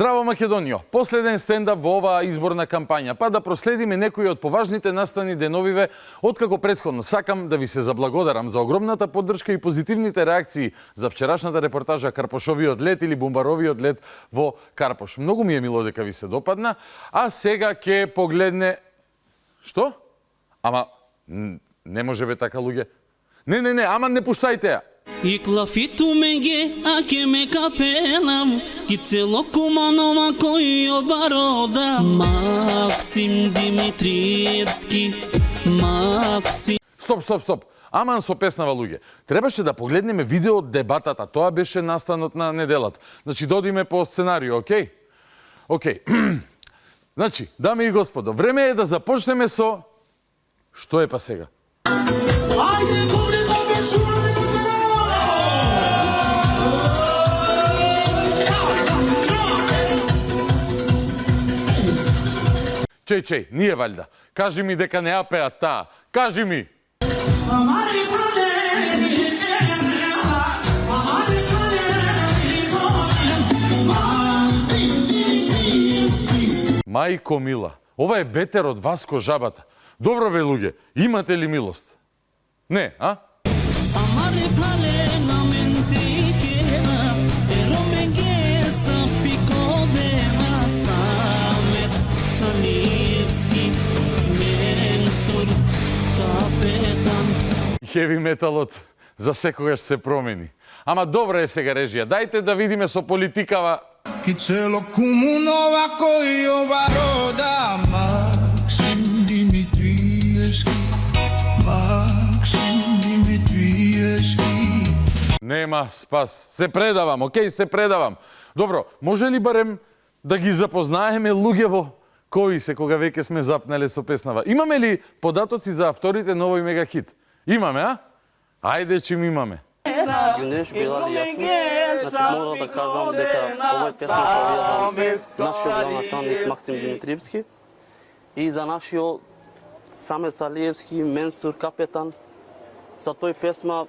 Здраво Македонијо, последен стендап во оваа изборна кампања, па да проследиме некои од поважните настани деновиве, откако претходно сакам да ви се заблагодарам за огромната поддршка и позитивните реакции за вчерашната репортажа Карпошовиот лет или Бумбаровиот лет во Карпош. Многу ми е мило дека ви се допадна, а сега ќе погледне... Што? Ама, не може бе така, луѓе. Не, ама не пуштајте ја. И клафиту меге, а ке ме капелам, ки цело куманова кој обарода. Максим Димитриевски, Максим... Стоп. Аман со песнава, луѓе. Требаше да погледнеме видео од дебатата. Тоа беше настанот на неделата. Значи, додиме по сценарио, окей? Окей. Значи, дами и господо, време е да започнеме со... Што е па сега? Чеј, ние валјда. Кажи ми дека не ја пеат таа. Кажи ми! Мајко мила, ова е бетер од Васко Жабата. Добро бе, луѓе, имате ли милост? Не, а? Хеви металот за секогаш се промени. Ама добра е сега режија. Дајте да видиме со политикава. Ки цело кумунова кој обарода. Максим Димитриевски, Максим Димитриевски. Нема спас. Се предавам, окей, се предавам. Добро, може ли барем да ги запознаеме луѓево кои се кога веќе сме запнале со песнава? Имаме ли податоци за авторите на овој мегахит? Имаме, а? Ајде, чим имаме. Јунеш била ли јасно? Значи, мора да кажам дека овој песма повезан нашиот градоначалник Максим Димитриевски и за нашиот Самец Алиевски, Менсур Капетан. За тој песма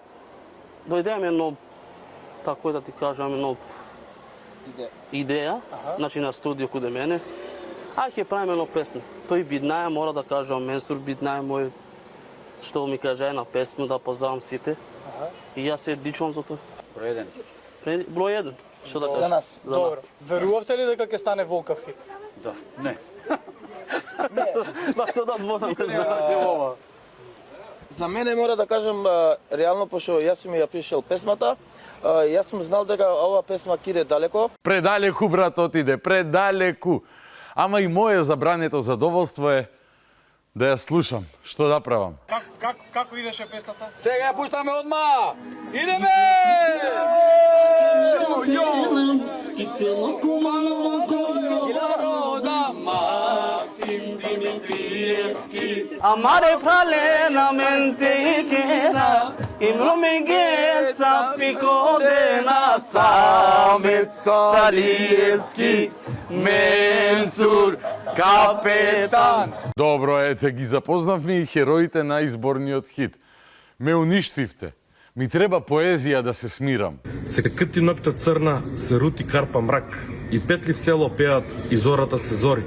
дојдеме едно, тако да ти кажам, едно идеја, значи на студио куде мене. Ќе правиме едно песма. Тој биднаја, мора да кажам, Менсур биднаја мој, што ми каже една песма, да познавам сите. И јас се дичувам за тоа. Број 1. Број 1. Што да кажам? За нас. Добро. Верувавте ли дека ќе стане волкав хит? Да. Не. Па што да звонам, не знаеш ова. За мене мора да кажам, реално, пошто јас сум ја пишал песмата, јас сум знал дека ова песма киде далеко. Предалеку, брат, отиде, предалеку. Ама и моје забрането задоволство е да ја слушам. Што да правам? Како идеше песната? Сега ја пуштаме одма! Идеме! Amare pralenamente kera Imrume gesa piko dena Samec Alievski Менсур Капетан. Добро, ете, ги запознавме и хероите на изборниот хит. Ме уништивте. Ми треба поезија да се смирам. Се крти ноќта црна, се рути карпа мрак. И петли в село пеат, и зората се зори.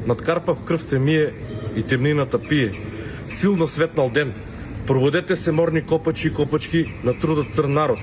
Над карпа в крв се мие, и темнината пие. Силно светнал ден. Пробудете се, морни копачи и копачки, на трудот црн народ.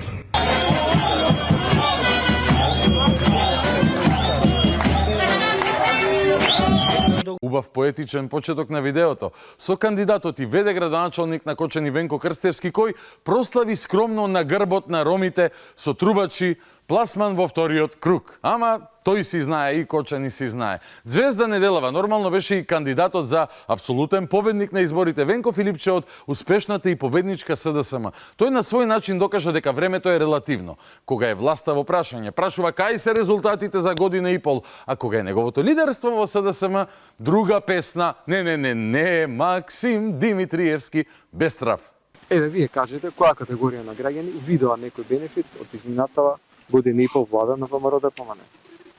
Убав поетичен почеток на видеото. Со кандидатот и веде градоначалник на Кочани Венко Крстевски, кој прослави скромно на грбот на ромите со трубачи, пласман во вториот круг. Ама тој си знае и Кочани си знае. Звезда Неделова нормално беше и кандидатот за апсолутен победник на изборите. Венко Филипче од успешната и победничка СДСМ. Тој на свој начин докажа дека времето е релативно. Кога е власта во прашање, прашува кај се резултатите за година и пол, а кога е неговото лидерство во СДСМ, друга песна, не, Максим Димитриевски, без страв. Еве, вие кажете која категорија на граѓани видоа некој бенефит од изминатава година и пол влада на ВМРО ДПМН.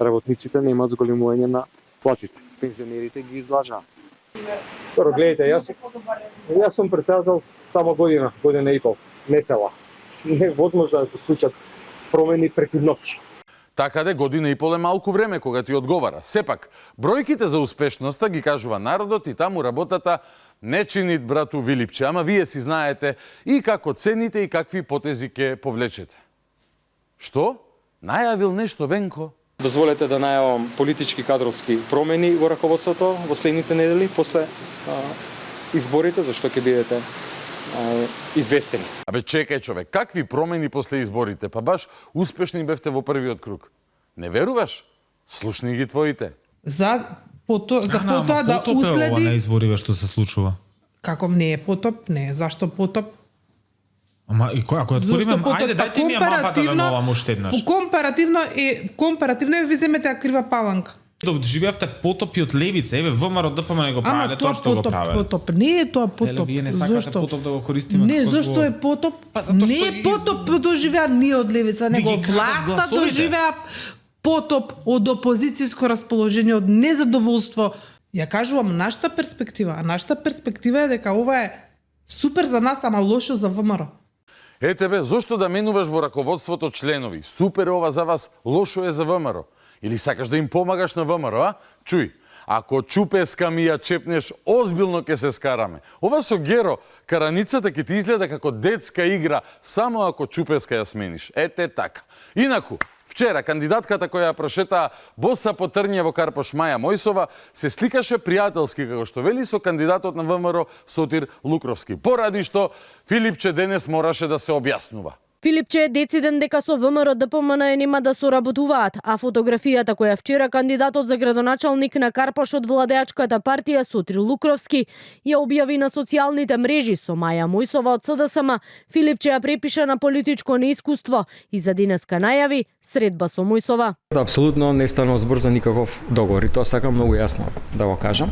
Работниците немаат зголемување на платите, пензионерите ги излажаа. Добро, гледайте, јас сум председател само година и пол, не цела. Не е возможно да се случат промени преку ноќ. Така де година и пол е малку време кога ти одговара. Сепак, бројките за успешноста ги кажува народот и таму работата не чинит брату Вилипче, ама вие си знаете и како цените и какви потези ќе повлечете. Што? Најавил нешто Венко? Дозволете да најавам политички кадровски промени во раководството во следните недели после изборите, зашто ќе бидете известени. Абе чекај човек, какви промени после изборите? Па баш успешни бевте во првиот круг. Не веруваш? Слушни ги твоите. За потоа да уследи... Ова на избориве што се случува. Како не е потоп? Не, зашто потоп? Ама и ако отвориме, ајде дајте ми ја мапата да новам уште еднаш. Компаративно ви земете крива паланка. Живеевте потопи од левица, еве ВМРО ДПМН го правеле тоа што го правеле. Потоп, не е тоа потоп. Вие не сакате потоп да го користиме. Не, зашто е потоп? Не е потоп доживеа ние од левица, него власта доживеа потоп од опозицијско расположение, од незадоволство. Ја кажувам нашата перспектива, а нашата перспектива е дека ова е супер за нас, ама лошо за ВМРО. Ете бе, зошто да менуваш во раководството членови? Супер ова за вас, лошо е за ВМРО. Или сакаш да им помагаш на ВМРО, а? Чуј, ако чупеска ми ја чепнеш, озбилно ќе се скараме. Ова со Геро, караницата ќе ти изгледа како детска игра, само ако чупеска ја смениш. Ете така. Инаку, вчера кандидатката која ја прошета боса по трње во Карпош Маја Мојсова се сликаше пријателски, како што вели, со кандидатот на ВМРО Сотир Лукровски. Поради што Филипче денес мораше да се објаснува. Филипче е дециден дека со ВМРО ДПМН нема да соработуваат, а фотографијата која вчера кандидатот за градоначалник на Карпош од владеачката партија Сотир Лукровски ја објави на социјалните мрежи со Маја Мојсова од СДСМ, Филипче ја препиша на политичко неискуство и за денеска најави средба со Мојсова. Апсолутно не станува збор за никаков договор и тоа сакам многу јасно да го кажам.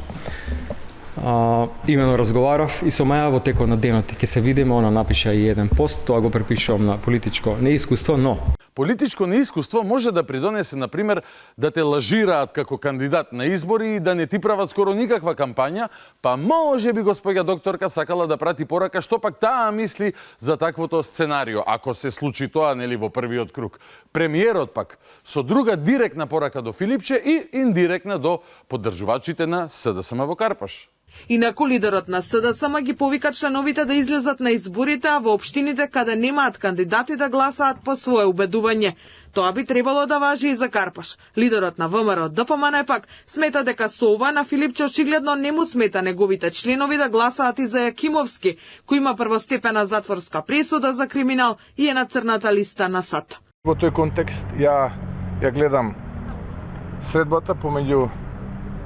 Имено разговарав и со Маја во текот на денот. Ќе се видиме, она напиша и еден пост, тоа го препишувам на политичко неискуство, но политичко неискуство може да придонесе, например, да те лажираат како кандидат на избори и да не ти прават скоро никаква кампања, па може би госпоѓа докторка сакала да прати порака што пак таа мисли за таквото сценарио, ако се случи тоа, нели, во првиот круг. Премиерот пак со друга директна порака до Филипче и индиректна до поддржувачите на СДСМ во Карпош. Инаку лидерот на СДСМ ги повика членовите да излезат на изборите, а во општините каде немаат кандидати да гласаат по свое убедување. Тоа би требало да важи и за Карпош. Лидерот на ВМРО ДПМН пак смета дека со ова на Филипче очигледно не му смета неговите членови да гласаат и за Јакимовски, кој има првостепена затворска пресуда за криминал и е на црната листа на САД. Во тој контекст ја гледам средбата помеѓу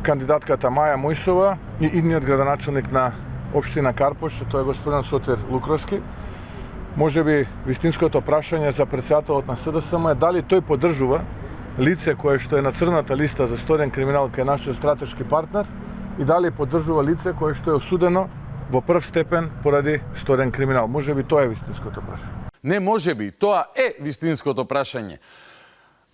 кандидатката Маја Мојсова и идниот градоначалник на општина Карпош, тоа е господин Сотир Лукровски. Може би вистинското прашање за председателот на СДСМ е дали тој поддржува лице кое што е на црната листа за сторен криминал кај нашиот стратешки партнер и дали поддржува лице кое што е осудено во прв степен поради сторен криминал. Може би тоа е вистинското прашање. Не може би, тоа е вистинското прашање.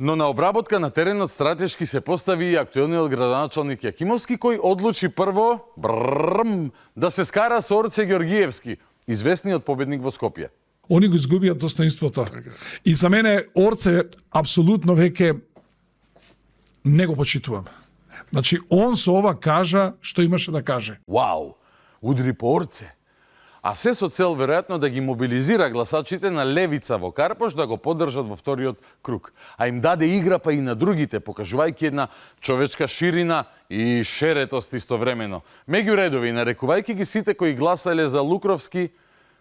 Но на обработка на теренот стратешки се постави и актуелниот градоначалник Јакимовски, кој одлучи прво да се скара со Орце Ѓоргиевски, известниот победник во Скопје. Они го изгубија достоинството. И за мене Орце апсолутно веќе не го почитувам. Значи, он со ова кажа што имаше да каже. Вау, удри по Орце. А се со цел, веројатно, да ги мобилизира гласачите на левица во Карпош да го поддржат во вториот круг. А им даде игра па и на другите, покажувајќи една човечка ширина и шеретост истовремено. Меѓу редови, нарекувајќи ги сите кои гласале за Лукровски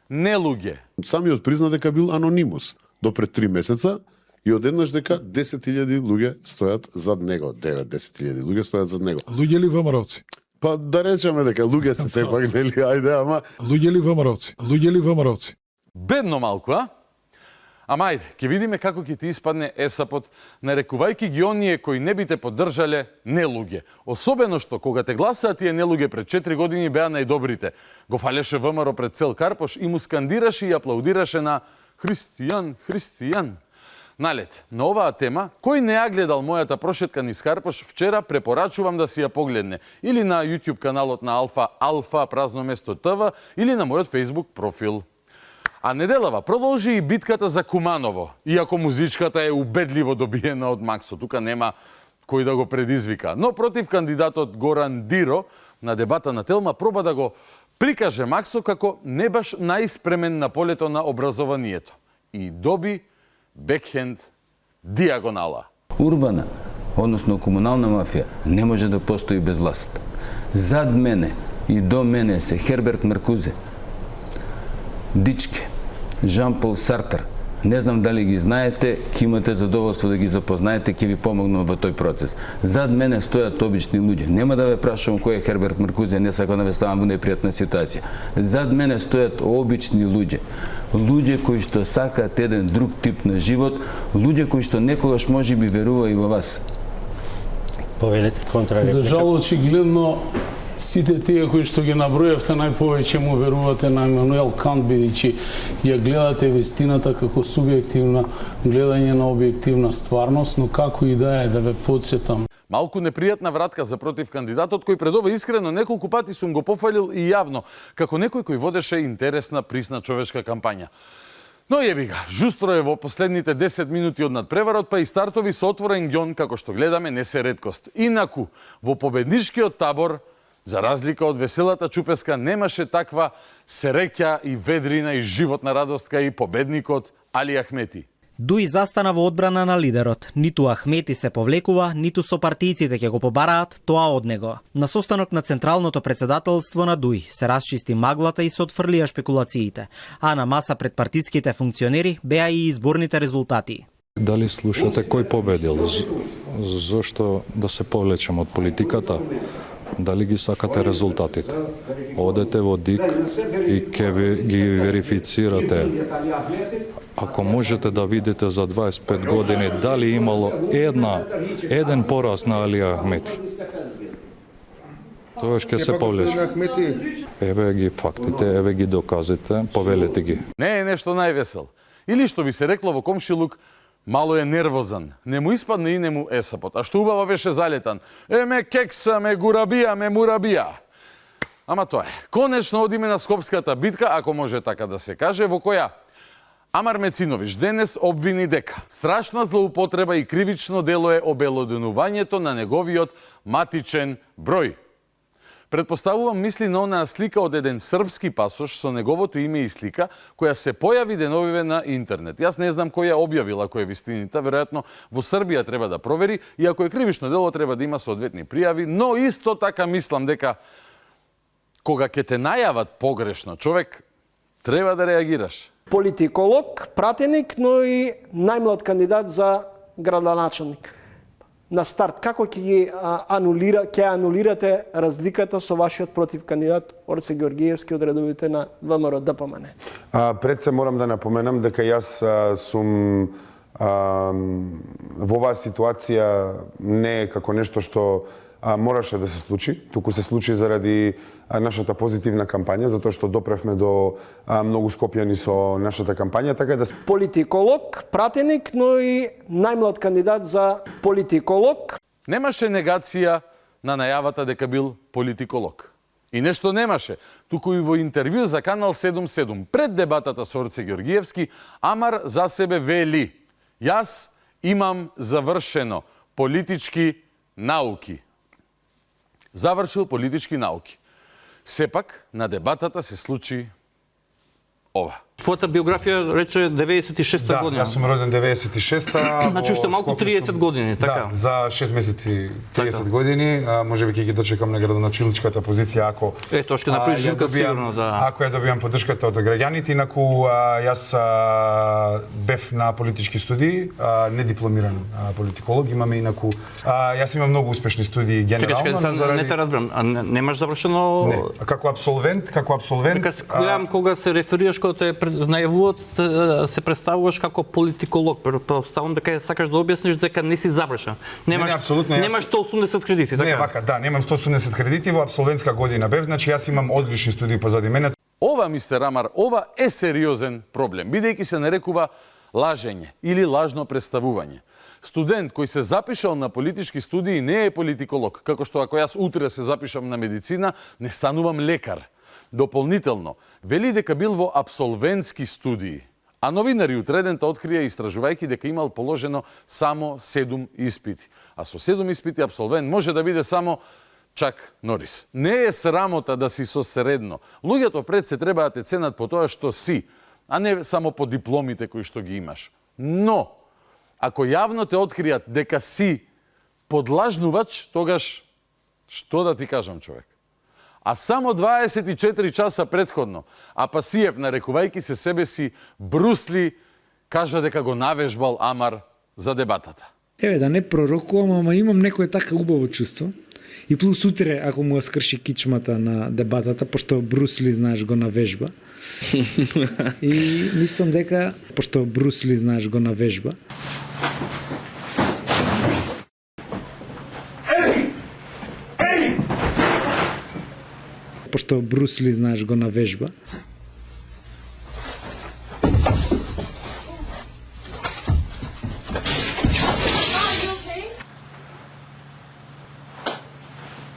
не луѓе. Самиот призна дека бил анонимус до пред 3 месеца и одеднаш дека 10.000 луѓе стојат зад него, 9-10.000 луѓе стојат зад него. Луѓе ли ВМРО-вци? Па да речеме дека луѓе се сепак, нели, ајде, ама... Луѓе ли ВМРО-вци? Луѓе ли ВМРО-вци? Бедно малку, а? Ама ајде, ќе видиме како ќе ти испадне ЕСАПот, нарекувајќи ги оние кои не би те поддржале не луѓе. Особено што кога те гласаа тие не луѓе пред 4 години беа најдобрите. Го фалеше ВМРО пред цел Карпош и му скандираше и аплаудираше на Христијан, Христијан. Налет, на оваа тема, кој не ја гледал мојата прошетка низ Карпош, вчера препорачувам да си ја погледне. Или на YouTube каналот на Алфа празно место ТВ, или на мојот Facebook профил. А неделава продолжи и битката за Куманово, иако музичката е убедливо добиена од Максо. Тука нема кој да го предизвика. Но против кандидатот Горан Диро на дебата на Телма проба да го прикаже Максо како не баш најспремен на полето на образованието. И доби бекхенд диагонала. Урбана, односно комунална мафија, не може да постои без власт. Зад мене и до мене се Херберт Маркузе, Дичке, Жан-Пол Сартер. Не знам дали ги знаете, ќе имате задоволство да ги запознаете, ќе ви помогнам во тој процес. Зад мене стојат обични луѓе. Нема да ве прашувам кој е Херберт Маркузе, не сакам да ве ставам во непријатна ситуација. Зад мене стојат обични луѓе. Луѓе кои што сакаат еден друг тип на живот, луѓе кои што некогаш можеби верува и во вас. Повелете контрареплика. За жал очигледно сите тие кои што ги наброевте најповеќе му верувате на Имануел Кант, бидејќи ја гледате вистината како субјективна гледање на објективна стварност, но како и да е, да ве подсетам. Малку непријатна вратка за против кандидатот кој пред ова искрено неколку пати сум го пофалил и јавно, како некој кој водеше интересна, присна човечка кампања. Но јеби га, жустро е во последните 10 минути од надпреварот, па и стартови со отворен ѓон, како што гледаме, не се реткост. Инаку, во победничкиот табор, за разлика од веселата чупеска, немаше таква сереќа и ведрина и животна радостка и победникот Али Ахмети. Дуи застана во одбрана на лидерот. Ниту Ахмети се повлекува, ниту со партијците ќе го побараат тоа од него. На состанок на Централното председателство на Дуи се расчисти маглата и се отфрлија шпекулациите, а на маса пред партиските функционери беа и изборните резултати. Дали слушате кој победил? Зошто да се повлечем од политиката? Дали ги сакате резултатите? Одете во ДИК и ќе ги верифицирате. Ако можете да видите за 25 години дали имало еден пораз на Али Ахмети. Тоа ќе се повлече. Еве ги фактите, еве ги доказите, повелете ги. Не е нешто највесел. Или што би се рекло во комшилук, мало е нервозан. Не му испадне и не му ЕСАПот. А што убаво беше залетан. Ме кекса, ме гурабија, ме мурабија. Ама тоа е. Конечно одиме на Скопската битка, ако може така да се каже, во која Амар Мециновиќ денес обвини дека страшна злоупотреба и кривично дело е обелоденувањето на неговиот матичен број. Предпоставувам мисли на онаа слика од еден српски пасош со неговото име и слика, која се појави деновиве на интернет. Јас не знам кој ја објавил, ако е вистинита, веројатно во Србија треба да провери, и ако е кривично дело треба да има соодветни пријави, но исто така мислам дека кога ќе те најават погрешно, човек треба да реагираш. Политиколог, пратеник, но и најмлад кандидат за градоначелник. На старт, како ќе анулирате разликата со вашиот против кандидат Орце Георгиевски од редовите на ВМРО ДПМН? Пред се морам да напоменам дека јас сум во оваа ситуација не како нешто што мораше да се случи, туку се случи заради нашата позитивна кампања, затоа што допревме до многу скопјани со нашата кампања, така да... Политиколог, пратеник, но и најмлад кандидат за политиколог. Немаше негација на најавата дека бил политиколог. И нешто немаше, туку и во интервју за Канал 77 пред дебатата со Орце Георгиевски, Амар за себе вели: "Јас имам завршено политички науки." Завршил политички науки. Сепак, на дебатата се случи ова. Твојата биографија рече 96-та година. Да, јас сум роден 96-та. Значи уште малку 30 години, така? Да, за 6 месеци 30 години. Можеби ќе ги дочекам на градоначелничката позиција ако тоа ќе направиш жилка сигурно, да. Ако ја добијам поддршката од граѓаните, инаку јас бев на политички студии, не дипломиран политиколог, имаме инаку јас имам многу успешни студии генерално. Не те разбрам, а немаш завршено? Не, како абсолвент. Гледам кога се реферираш кога те најавуват се представуваш како политиколог. Представувам дека сакаш да објасниш дека не си завршен. Немаш 180 кредити, така? Не, вака, да, немам 180 кредити, во абсолвентска година бев, значи јас имам одлични студии позади мене. Ова, мистер Амар, ова е сериозен проблем, бидејќи се нарекува лажење или лажно представување. Студент кој се запишал на политички студии не е политиколог, како што ако јас утре се запишам на медицина, не станувам лекар. Дополнително, вели дека бил во абсолвентски студии, а новинари утредента открија истражувајќи дека имал положено само 7 испити. А со 7 испити абсолвент може да биде само Чак Норис. Не е срамота да си со средно. Луѓето пред се треба да те ценат по тоа што си, а не само по дипломите кои што ги имаш. Но, ако јавно те откријат дека си подлажнувач, тогаш што да ти кажам, човек? А само 24 часа предходно, Апасиев, нарекувајќи се себе си Брусли, кажа дека го навежбал Амар за дебатата. Еве, да не пророкувам, ама имам некое така убаво чувство. И плюс утре, ако му скрши кичмата на дебатата, пошто Брусли, знаеш, го навежба. И мислам дека, пошто Брусли, знаеш, го навежба. Пошто Брусли, знаеш, го навежба.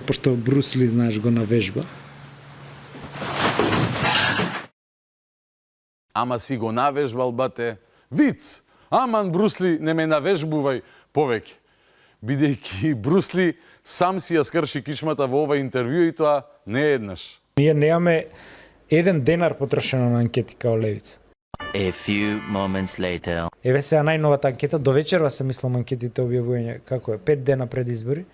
Пошто Брусли, знаеш, го навежба. Ама си го навежбал, бате. Виц! Аман Брусли не ме навежбувај повеќе. Бидејќи Брусли сам си ја скрши кичмата во ова интервју и тоа не еднаш. Ние немаме еден денар потрошено на анкети као Левица. A few moments later. Еве сега најновата анкета, до вечерва се мислам анкетите објавување, како е, 5 дена пред избори.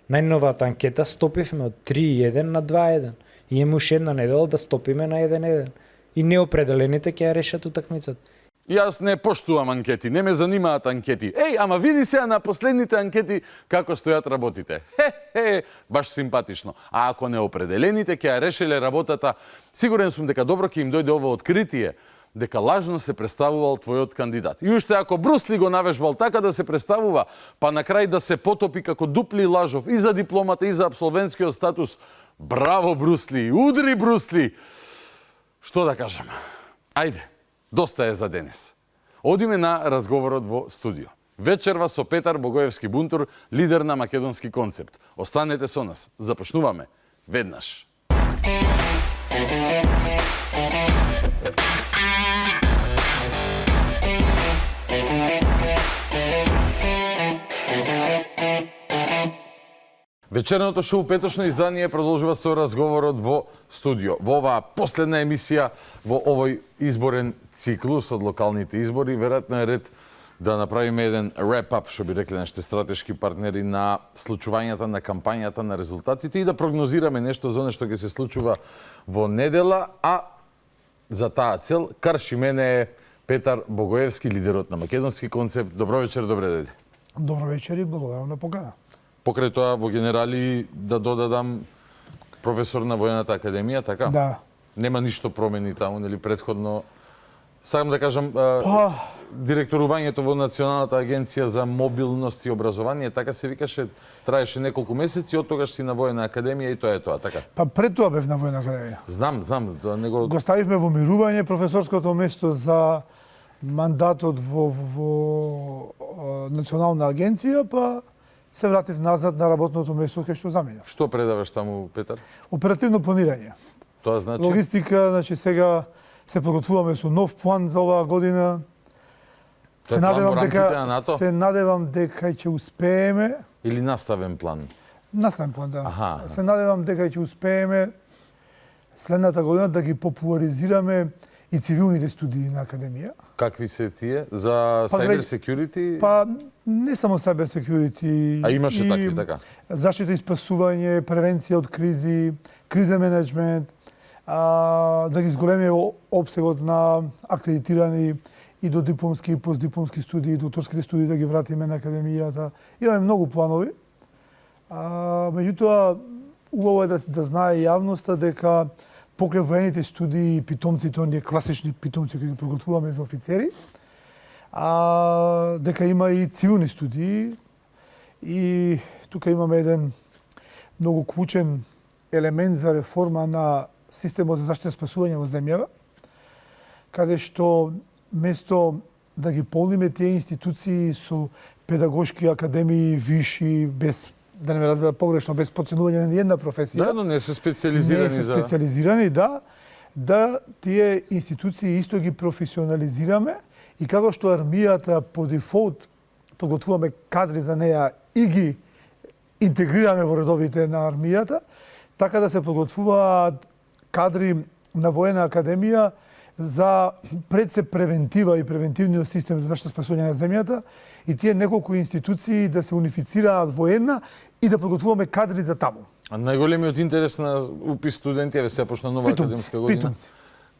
Најновата анкета стопивме од 3-1 на 2-1. И имаме уште една недела да стопиме на 1-1. И неопределените ќе ја решат утакмицата. Јас не поштувам анкети, не ме занимаат анкети. Еј, ама види сега на последните анкети како стојат работите. Баш симпатично. А ако неопределените ќе ја решеле работата, сигурен сум дека добро ќе им дојде ово откритие, дека лажно се представувал твојот кандидат. И уште ако Брусли го навежбал така да се представува, па на крај да се потопи како дупли лажов и за дипломата и за абсолвентскиот статус, браво Брусли, удри Брусли! Што да кажам? Ајде, доста е за денес. Одиме на разговорот во студио. Вечерва со Петар Богоевски Бунтур, лидер на Македонски концепт. Останете со нас. Започнуваме веднаш. Вечерното шоу Петошно издание продолжува со разговорот во студио. Во оваа последна емисија во овој изборен циклус од локалните избори, веројатно е ред да направиме еден wrap-up, што би рекле нашите стратешки партнери, на случувањата на кампањата, на резултатите и да прогнозираме нешто за оно што ќе се случува во недела, а за таа цел карши мене е Петар Богоевски, лидерот на Македонски концепт. Добро вечер, добре дојде. Добро вечер и благодарам на покана. Покрај тоа во генерали да додадам професор на Војната академија, така? Да. Нема ништо промени таму, нели предходно. Сакам да кажам, директорувањето во Националната агенција за мобилност и образование, така се викаше, траеше неколку месеци, од тогаш си на Војна академија и тоа е тоа, така? Па пред тоа бев на Војна академија. Знам, тоа него... Го ставивме во мирување професорското место за мандатот во Национална агенција, па се вратив назад на работното место кај што заминав. Што предаваш таму, Петар? Оперативно планирање. Тоа значи? Логистика, значи сега се подготвуваме со нов план за оваа година. Се надевам дека ќе успееме. Или наставен план? Наставен план, да. Аха. Се надевам дека ќе успееме следната година да ги популаризираме и цивилните студии на академија. Какви се тие? За cyber security? Па не само cyber security. А имаше такви, така? Заштита и спасување, превенција од кризи, кризен менеджмент, да ги зголеме опсегот на акредитирани и до дипломски и постдипломски студии, докторските студии да ги вратиме на академијата. Имаме многу планови. Меѓутоа, убаво е да знае јавноста дека покрај воените студии и питомците, оние класични питомци кои ги подготвуваме за офицери, дека има и цивилни студии и тука имаме еден многу клучен елемент за реформа на системот за заштита и спасување во земјава, каде што место да ги полниме тие институции со педагошки академии, виши, без да не ме разбера погрешно, без подценување на една професија. Да, но не се специализирани за... Не се специализирани, да тие институции исто ги професионализираме и како што армијата по дефолт подготвуваме кадри за неа и ги интегрираме во редовите на армијата, така да се подготвуваат кадри на воена академија за пред се превентива и превентивниот систем за заштита спасување на земјата и тие неколку институции да се унифицираат во една и да подготвуваме кадри за таму. А најголемиот интерес на упис студенти е се почна нова академска година.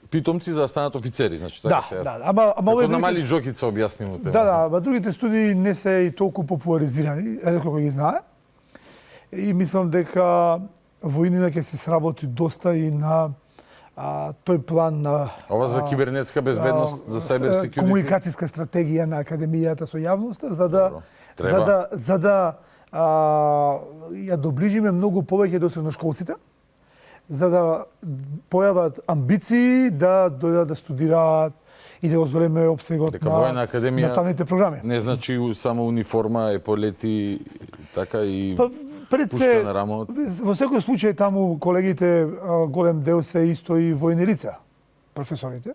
Питомци за да станат офицери, значи така се. Да, ама како на мали џокица објаснимо тема. Да, другите студии не се и толку популаризирани, ретко кој ги знае. И мислам дека во иднина ќе се сработи доста и на тој план на ова за кибернетска безбедност, за cyber security, комуникацијска стратегија на академијата со јавноста за да ја доближиме многу повеќе до средношколците, за да појават амбиции да дојдат да студираат и да го зголеме опсегот на наставните програми. Не значи само униформа, еполети, така и пред пушка на рамот. Во секој случај таму колегите голем дел се исто и војни лица, професорите.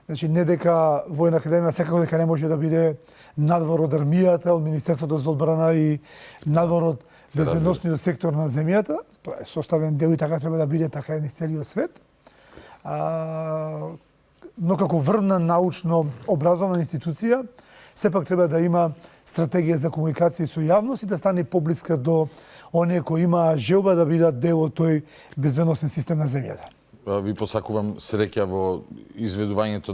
Значи не дека војна академија секако дека не може да биде надвор од армијата, од Министерството за одбрана и надвор од безбедносниот сектор на земјата. Тоа е составен дел и така треба да биде, така е низ целиот свет. Но како врвна научно образовна институција, сепак треба да има стратегија за комуникација со јавност и да стане поблиска до оние кои имаа желба да бидат дел од тој безбедносен систем на земјата. Ви посакувам среќа во изведувањето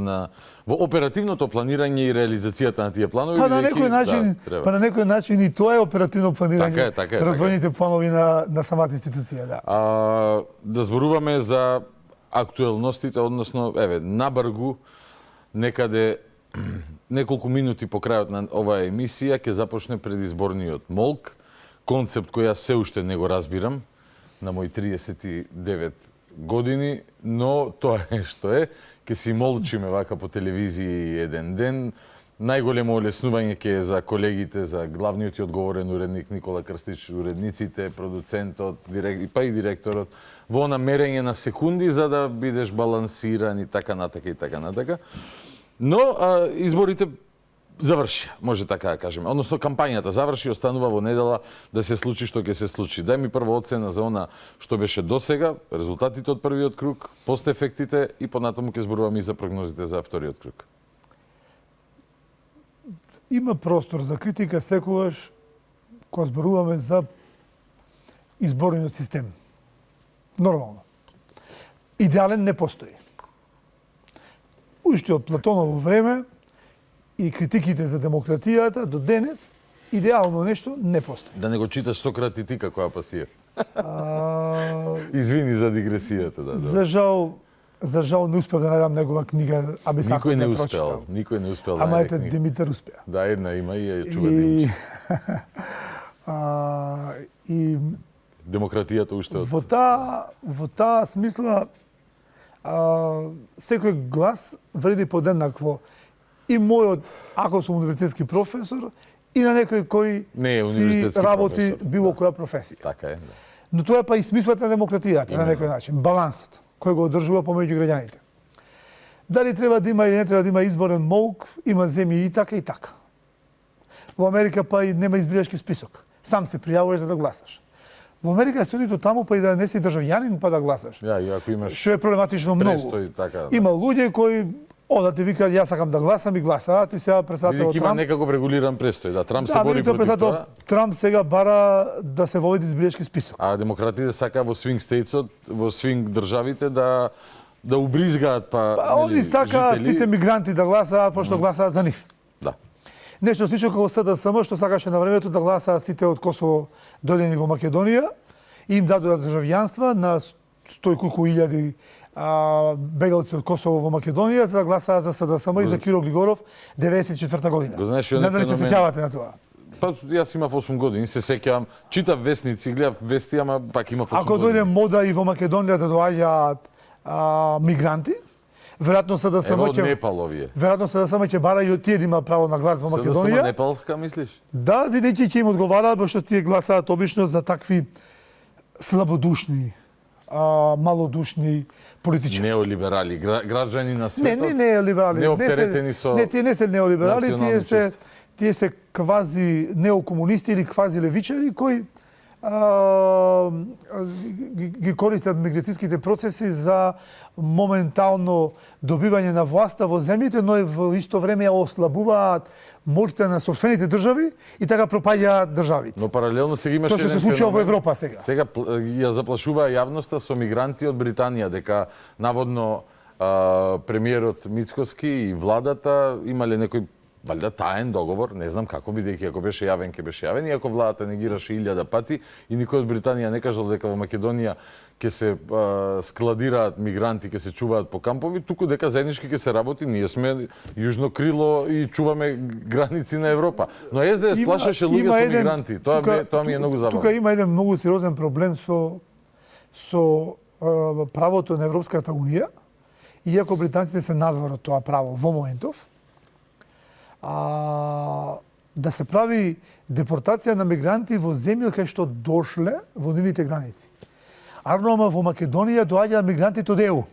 во оперативното планирање и реализацијата на тие планови. Па на некој начин и тоа е оперативно планирање. Така е. Развојните планови на самата институција, да. Да зборуваме за актуелностите, односно, набргу некаде неколку минути по крајот на оваа емисија ќе започне предизборниот молк, концепт кој јас се уште не го разбирам на мои 39 години, но тоа е што е. Ке си молчиме вака по телевизија еден ден. Најголемо олеснување ќе е за колегите, за главниот и одговорен уредник Никола Крстич, уредниците, продуцентот, па и директорот, во намерење на секунди за да бидеш балансиран и така натака и така натака. Но изборите заврши, може така да кажеме. Односно, кампањата заврши, останува во недела да се случи што ќе се случи. Дај ми прва оцена за она што беше досега, резултатите од првиот круг, постефектите и понатаму ќе зборуваме и за прогнозите за вториот круг. Има простор за критика секогаш кога зборуваме за изборниот систем. Нормално. Идеален не постои. Уште од Платоново време и критиките за демократијата до денес, идеално нешто не постои. Да не го читаш Сократ и ти како Апасиев. Извини за дигресијата, да. За жал не успев да најдам негова книга, а би сакал да прочитам. Никој не успел да најде книга. Ама ете Димитар успеа. Да, една има и ја чува Димче. И демократијата уште од... Во таа смисла секој глас вреди подеднакво. И мојот, ако сум универзитетски професор, и на некој кој си работи било која професија. Така е, да. Но тоа е па и смислот на демократијата, на некој начин. Балансот, кој го одржува помеѓу граѓаните. Дали треба да има или не треба да има изборен молк, има земји и така и така. Во Америка па и нема избирачки список. Сам се пријавуваш за да гласаш. Во Америка е студито таму па и да не си државјанин па да гласаш. Ја, и ако имаш што е проблематично многу. престој, така, да. Има луѓе кои одат и викаат јас сакам да гласам и гласаат и сега председателот Има Трамп. некаков регулиран престој, да, Трамп се бори против тоа. Трамп сега бара да се воведи избирачки список. А демократите сака во свинг стейтсот, во свинг државите да убризгаат Они сакаат сите мигранти да гласаат пошто гласаат за нив. Да. Нешто слично како СДСМ што сакаше на времето да гласаат сите од Косово дојдени во Македонија, им дадоа државјанства на 100 колку илјади бегалци од Косово во Македонија за да гласаат за СДСМ и за Киро Глигоров 94 година. Го знаеш, не дали се сеќавате на тоа? Па јас имав 8 години, се сеќавам, читав вестници, гледав вести, ама пак имав 8 Ако години. дојде мода и во Македонија да доаѓаат мигранти, веројатно СДСМ од Непал овие. Веројатно СДСМ ќе бара и од тие да има право на глас во Македонија. СДСМ непалска, мислиш? Да, бидејќи ќе им одговараат, бо што тие гласаат обично за такви слабодушни, малодушни политичари. Неолиберали, граѓани на светот. Не неолиберали. Неоптеретени со Не, тие не се неолиберали, национални тие се квази неокомунисти или квази левичари кои ги користат миграцијските процеси за моментално добивање на власта во земјите, но и во исто време ја ослабуваат моќта на сопствените држави и така пропаѓаат државите. Но паралелно сега имаше тоа што се случува во Европа сега. Сега ја заплашуваа јавноста со мигранти од Британија дека наводно премиерот Мицкоски и владата имале некој валјда таен договор, не знам како, бидејќи ако беше јавен, ќе беше јавен, иако владата негираше 1000 пати и никој од Британија не кажал дека во Македонија ќе се складираат мигранти, ќе се чуваат по кампови, туку дека заеднички ќе се работи, ние сме јужно крило и чуваме граници на Европа. Но СДС плашеше луѓе со мигранти, тоа ми е многу забавно. Тука има еден многу сериозен проблем со правото на Европската Унија, иако британците се надвор од тоа право во моментов, да се прави депортација на мигранти во земји кај што дошле во нивните граници. Ама во Македонија доаѓаат мигрантите од ЕУ.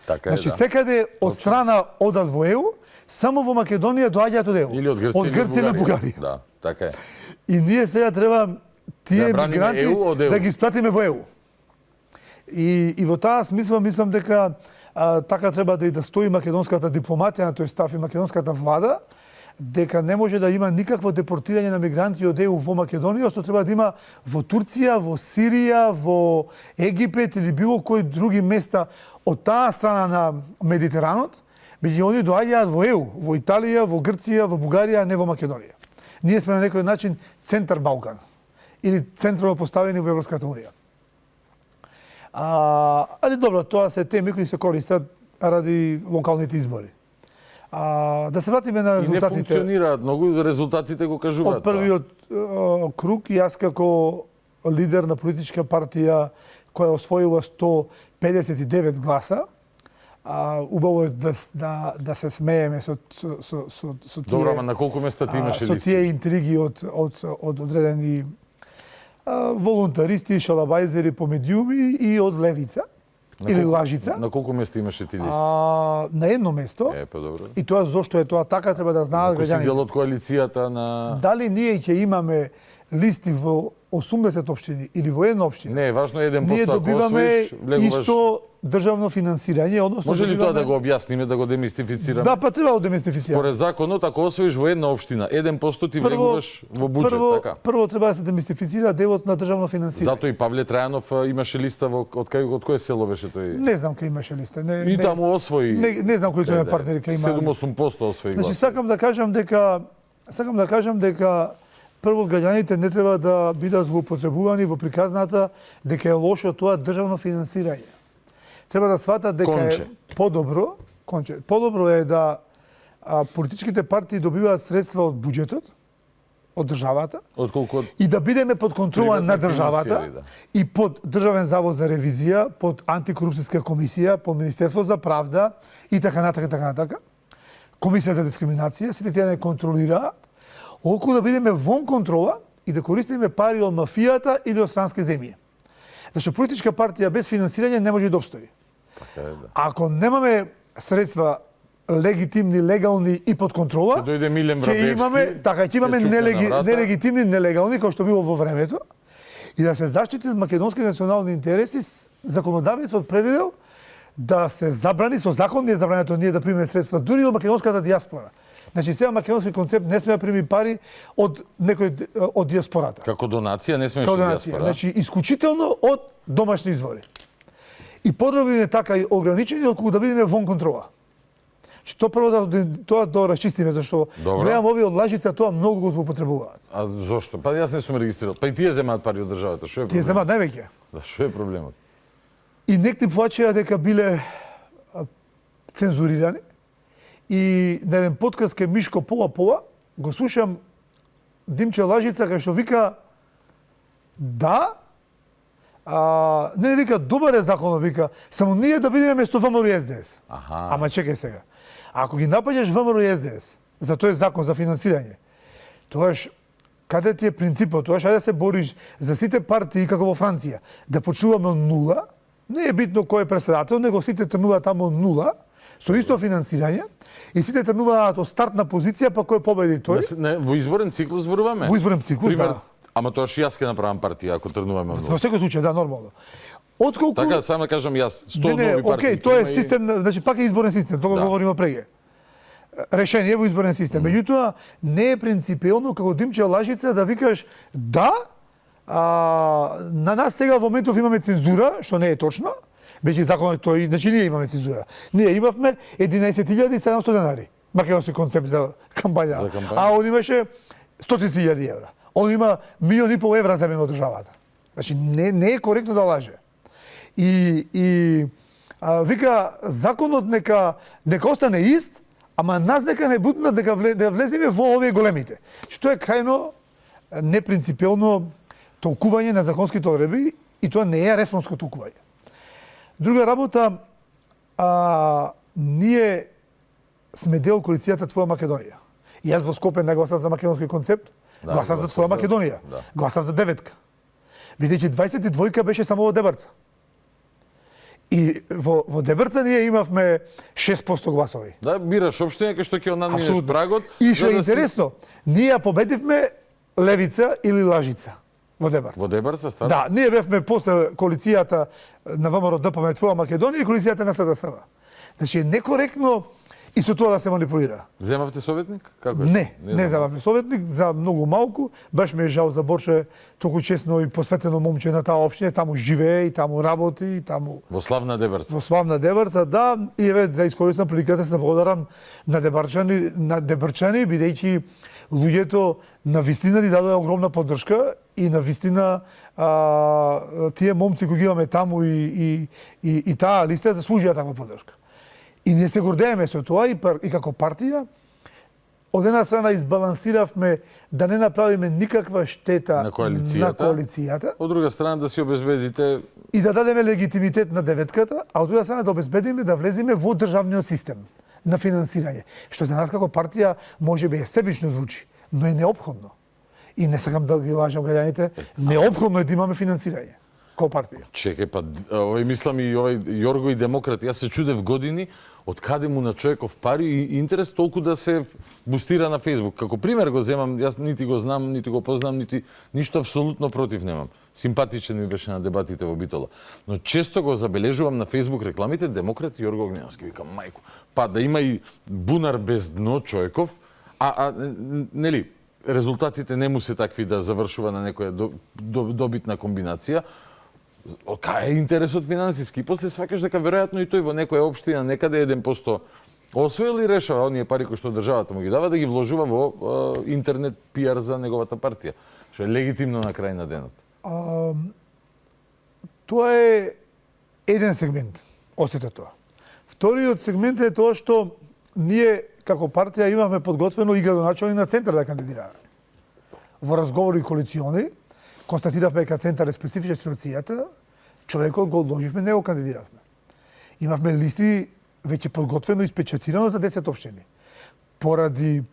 Така е, значи, да. секаде од страна одат во ЕУ, само во Македонија доаѓаат од ЕУ. Или од Грција или Бугарија. Да, така е. И ние сега треба тие мигранти да ги испратиме во ЕУ. И во таа смисла мислам дека така треба да и да стои македонската дипломатија на тој став и македонската влада, дека не може да има никакво депортирање на мигранти од ЕУ во Македонија, што треба да има во Турција, во Сирија, во Египет или било кои други места од таа страна на Медитеранот, меѓу они доаѓаат во ЕУ, во Италија, во Грција, во Бугарија, а не во Македонија. Ние сме на некој начин центар Балкан или централно поставени во Европската Унија. Али добро, тоа се теми кои се користат ради локалните избори. Да се вратиме на резултатите. И не функционираат многу, резултатите го кажуваат. Од првиот круг, јас како лидер на политичка партија која освоила 159 гласа, убаво е да се смееме со тие... Добро, ама на колку места ти имаше листи? Со тие интриги од одредени волонтаристи, шалабајзери по медиуми и од левица или лажица. На колку места имаше ти листи? На едно место. Добро. И тоа зошто е тоа така треба да знаат граѓаните. Ако си граѓаните. дел од коалицијата на... Дали ние ќе имаме листи во 80 општини или во една општина? Не, важно е 1%. Ние добиваме влегуваш... исто државно финансирање, односно Може ли добиваме... тоа да го објасниме, да го демистифицираме? Да, па треба да демистифицираме. Според законот, ако освоиш во една општина, 1% ти влегуваш во буџет, така? Прво треба да се демистифицира делот на државно финансирање. Зато и Павле Трајанов имаше листа од кое село беше тој? Не знам кај имаше листа. И таму освои. Не знам кои тоа партнери кај има. 7-8% освои глас. Значи сакам да кажам дека прво граѓаните не треба да бидат злоупотребувани во приказната дека е лошо тоа државно финансирање. Треба да сватат дека е подобро е да политичките партии добиваат средства од буџетот, од државата, и да бидеме под контрола на државата и под Државен завод за ревизија, под антикорупцијска комисија, под Министерство за правда и така натака. Комисија за дискриминација, сите тие не контролираат, околу да бидеме вон контрола и да користиме пари од мафијата или од странски земји. Зашто политичка партија без финансирање не може да обстои. Ако немаме средства легитимни, легални и под контрола. Ќе дојде Милен Ќе имаме, така, ќе имаме нелегитимни, нелегални, кои што било во времето. И да се заштитат македонски национални интереси, законодавецот предвидел да се забрани, со закон не е забрането ние да примеме средства, дури од македонската диаспора. Значи, сега македонски концепт не сме да прими пари од некој од диаспората. Како донација не смееш диаспора. Значи, исклучително од домашни извори. И подробно така и ограничени, отколку да бидеме вон контрола. Значи, тоа прво тоа да расчистиме, зашто гледам овие од Лажица, тоа многу го злоупотребуваат. А зошто? Па јас не сум регистрирал. Па и тие земаат пари од државата. Што е проблемот? Тие земаат највеќе. Да, што е проблемот? И некои плачеа дека биле цензурирани. И на еден подкаст ке Мишко Пола го слушам Димче Лажица кај што вика да, не вика добар е законот, вика само ние да бидеме место ВМРО и СДС. Ама чекај сега. Ако ги напаѓаш ВМРО и СДС за тој закон за финансирање, тоаш каде ти е принципот? Тоаш ајде да се бориш за сите партии како во Франција, да почнуваме од нула, не е битно кој е председател, него сите тргнуваат таму од нула, со исто финансирање, и сите тргнуваат од стартна позиција, па кој победи тој. Во изборен циклус зборуваме? Во изборен циклус, да. Ама тоа што јас ќе направам партија ако тргнуваме од нула. Во секој случај, да, нормално. Отколку... Така, само кажам јас, 100 нови партии. Океј, тоа е систем, значи пак е изборен систем, тоа го говориме преге. Решение во изборен систем. Меѓутоа, не е принципиелно како Димче Лажица да викаш да, на нас сега во моментов имаме цензура, што не е точно, веќе законот тој, значи ние имаме цензура. Ние имавме 11.700 денари, македонски концепт за кампања, а он имаше 100.000 евра. Он има 1,5 милион евра земено од државата. Значи не е коректно да лаже. И вика законот нека остане ист, ама нас нека не бутнат дека влеземе во овие големите. Што е крајно непринципиелно толкување на законските одредби и тоа не е реформско толкување. Друга работа, ние сме дел коалицијата Твоја Македонија. И јас во Скопје не гласав за македонски концепт, гласав за Твоја Македонија, гласав за деветка. Бидејќи 22 беше само во Дебарца. И во Дебарца ние имавме 6% гласови. Да, бираш општина кај што ќе надминеш прагот. И што е интересно, ние победивме Левица или Лажица во Дебарца. Во Дебарца, стварно? Да, ние бевме после коалицијата на ВМРО ДПМН Твоја Македонија и коалицијата на СДСМ. Значи е некоректно и со тоа да се манипулира. Земавте советник? Како е? Не земавме советник, за многу малку. Баш ми е жал за Борче, толку честно и посветено момче на таа општина, таму живее и таму работи и таму во славна Дебарца. Во славна Дебарца, да, и еве да искористам приликата се благодарам на дебарчани, бидејќи луѓето на вистина ни дадоа огромна поддршка и на вистина тие момци кои ги имаме таму и таа листа заслужија таква поддршка. И ние се гордееме со тоа и како партија, од една страна избалансиравме да не направиме никаква штета на коалицијата. Од друга страна да си обезбедите и да дадеме легитимитет на деветката, а од друга страна да обезбедиме да влеземе во државниот систем на финансирање, што за нас како партија можеби е себично звучи, но е неопходно. И не сакам да ги лажам граѓаните, неопходно е да имаме финансирање. Партија. Чекај, па овој мислам и овој Јорго и демократ. Јас се чудев години од каде му на човеков пари и интерес толку да се бустира на Facebook. Како пример го земам, јас нити го знам, нити го познам, нити ништо апсолутно против немам. Симпатичен ми беше на дебатите во Битола. Но често го забележувам на Facebook рекламите демократ Јорго Огневски. Викам, мајко, па да има и бунар без дно човеков, нели, резултатите не му се такви да завршува на некоја добитна комбинација. Кај е интересот финансиски? И после сваќаш дека веројатно и тој во некоја општина некаде 1% освоил и решава оние пари кои што државата му ги дава да ги вложува во интернет пиар за неговата партија, што е легитимно на крај на денот. Тоа е еден сегмент, осета тоа. Вториот сегмент е тоа што ние како партија имавме подготвено и градоначалник на центар да кандидираме. Во разговори коалициони констатиравме дека центар е специфична ситуацијата, човекот го одложивме, не го кандидиравме. Имавме листи веќе подготвено и испечатирано за 10 општини. Поради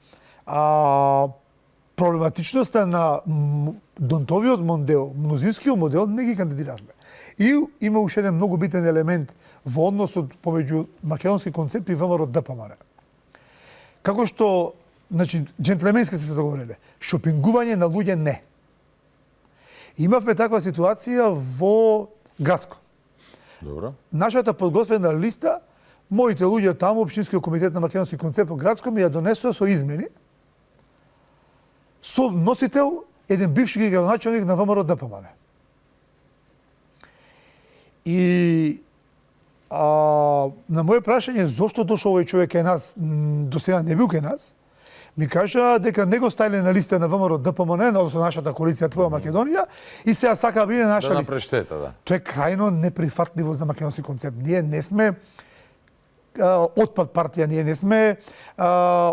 проблематичноста на донтовиот модел, мнозинскиот модел, не ги кандидиравме. И има уште еден многу битен елемент во односот помеѓу македонски концепт и ВМРО ДПМН. како што, значи, джентлеменски сте се договориле, шопингување на луѓе не. Имавме таква ситуација во Градско. Добро. Нашата подготвена листа, моите луѓе таму, Општинскиот комитет на македонски концепт во Градско ми ја донесува со измени, со носител еден бивши градоначалник на ВМРО ДПМН. И на моje прашање зошто дошол овој човек кај нас, до сега не бил кај нас, ми кажа дека не го ставиле на листа на ВМРО ДПМН, односно нашата коалиција Твоја Македонија, и сега сака да биде на наша листа. Прештета, да. Тоа е крајно неприфатливо за македонски концепт. Ние не сме отпад партија, ние не сме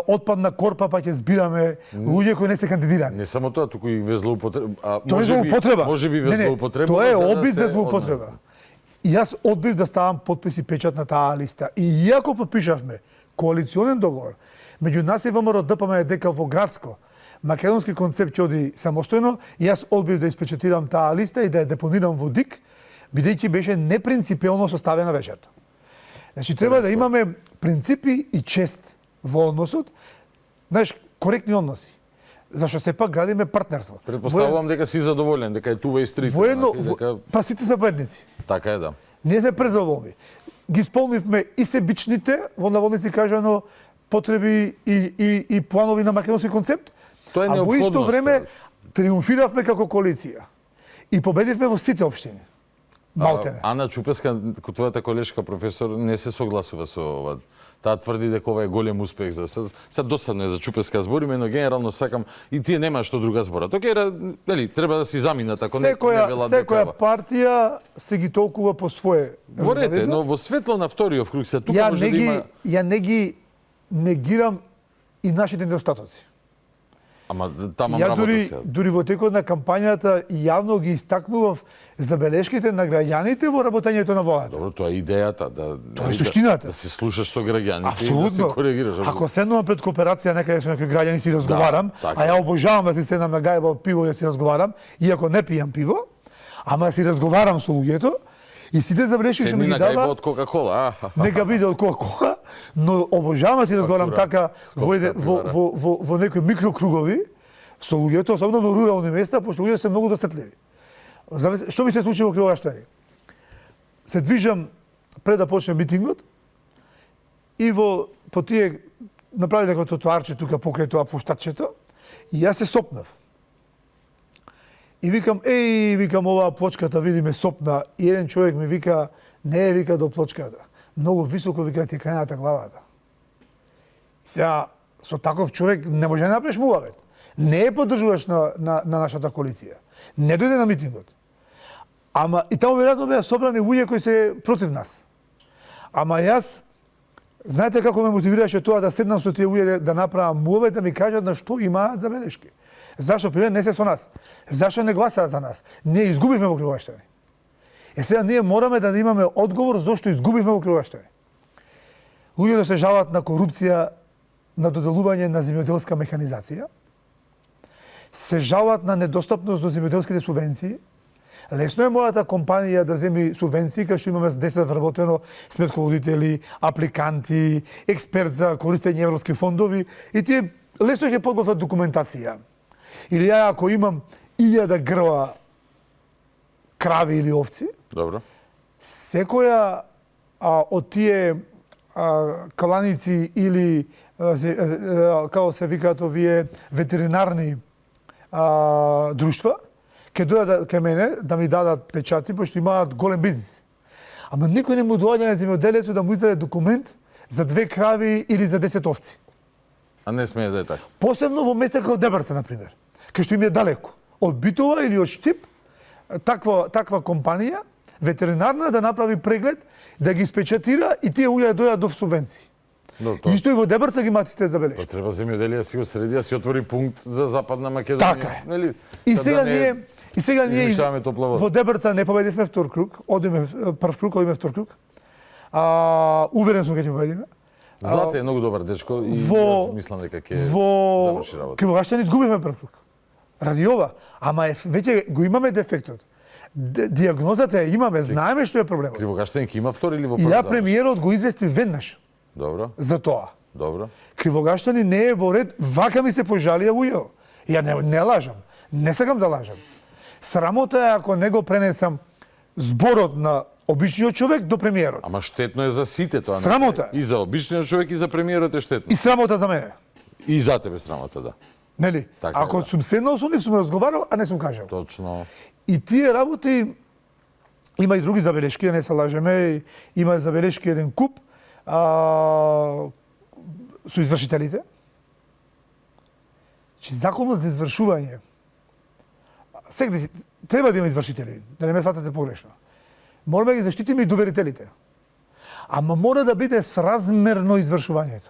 отпад на корпа, па ќе збираме луѓе кои не се кандидирани. Не само тоа, туку и ве злоупотреба. Тоа е злоупотреба. Може би ве злоупотреба. Тоа е обид за злоупотреба. И јас одбив да ставам подпис и печат на таа листа. И иако подпишавме коалиционен договор меѓу нас и ВМРО ДПМН дека во Градско македонски концепт ќе оди самостојно, јас одбив да испечатирам таа листа и да ја депонирам во ДИК, бидејќи беше непринципиелно составена вечерта. Значи треба да имаме принципи и чест во односот, знаеш, коректни односи. Зашто сепак градиме партнерство. Предпоставувам дека си задоволен, дека е тува и стрите. Воедно, па сите сме поедници. Така е, да. Ние сме презадоволни. Ги исполнивме и себичните, во наводници кажано, потреби и планови на македонски концепт, тоа е а во исто неопходност. време триумфиравме како коалиција. И победивме во сите општини. Малтене. Ана Чупеска, твојата колешка професор, не се согласува со ова. Таа тврди дека ова е голем успех за Sad досадно е за Чупеска збориме, но генерално сакам и тие нема што друга зборат. Океј, нели, треба да си заминат ако не велат дека секоја партија се ги толкува по свое. Во ред, но во светло на вториот круг се тука може да има. Ја не ги негирам и нашите недостатоци. Ама таму ја работа дури во текот на кампањата јавно ги истакнував забелешките на граѓаните во работењето на владата. Добро, тоа е идејата, тоа е суштината. Да се слушаш со граѓаните и да се коригираш. Ако седнувам пред кооперација некаде со некои граѓани си разговарам, така. а ја обожавам да си седнам на гајба од пиво и да си разговарам, иако не пијам пиво, ама да си разговарам со луѓето, и сите забелешки што ми ги дава од Кока-кола, нека биде од Кока-кола, но обожавам да си разговарам така во некои микрокругови со луѓето, особено во рурални места, пошто луѓето се многу досетливи. Што ми се случи во Кривогаштани? Се движам пред да почне митингот и по тие направи некој тротоарче тука покрај тоа пуштачето и јас се сопнав. И викам, викам, оваа плочката, видиме, сопна. И еден човек ми вика, не е, вика, до плочката. Многу високо, вика, ти крената главата. Сега, со таков човек не може да направиш муавет. Не е поддржуваш на нашата коалиција. Не дојде на митингот. Ама, и таму веројатно беа собрани луѓе кои се против нас. Ама јас, знаете како ме мотивираше тоа да седнам со тие луѓе да направам муавет, да ми кажат на што имаат забелешки. Зашто пример не се со нас? Зашто не гласаат за нас? Ние изгубивме во Кривогаштани. Сега ние мораме да имаме одговор зашто изгубивме во Кривогаштани. Луѓето се жалат на корупција, на доделување на земјоделска механизација, се жалат на недостапност до земјоделските субвенции. Лесно е мојата компанија да земи субвенции, кај што имаме 10 вработено сметководители, апликанти, експерт за користење европски фондови и тие лесно ќе подготват документација. Или ја ако имам 1000 грла крави или овци, добро. Секоја од тие кланици или како се викаат овие ветеринарни друштва, ќе дојдат кај мене да ми дадат печати, пошто имаат голем бизнис. Ама никој не му доаѓа на земјоделецот да му издаде документ за 2 крави или за 10 овци. А не смее да е така. Посебно во места како Дебрца, например, кај што им е далеко. Од Битова или од Штип, таква компанија, ветеринарна, да направи преглед, да ги испечатира и тие луѓе дојдат до субвенции. Исто и во Дебрца ги имаат сте забелешки. Треба земјоделие си го среди, си отвори пункт за Западна Македонија. Така е. Нели? И сега ние во во Дебрца не победивме втор круг, одиме прв круг, одиме втор круг. Уверен сум дека ќе победиме. Злате е многу добар дечко и јас мислам дека ќе заврши работа. Во Кривогаштани изгубивме прв круг. Ради ова, ама веќе го имаме дефектот. Диагнозата ја имаме, знаеме што е проблемот. Кривогаштани ќе има втор или во прв? И ја премиерот го извести веднаш. Добро. За тоа. Добро. Кривогаштани не е во ред, вака ми се пожалија луѓе. Ја не лажам, не сакам да лажам. Срамота е ако не го пренесам зборот на обичниот човек до премиерот. Ама штетно е за сите тоа. Срамота. И за обичниот човек и за премиерот е штетно. И срамота за мене. И за тебе срамота, да. Нели? Така ако сум седнал со нив, сум разговарал, а не сум кажал. Точно. И тие работи, има и други забелешки, да не се лажеме, има забелешки еден куп со извршителите. Законот за извршување, сегде треба да има извршители, да не ме сватате погрешно. Мораме да ги заштитиме и доверителите. Ама мора да биде сразмерно извршувањето.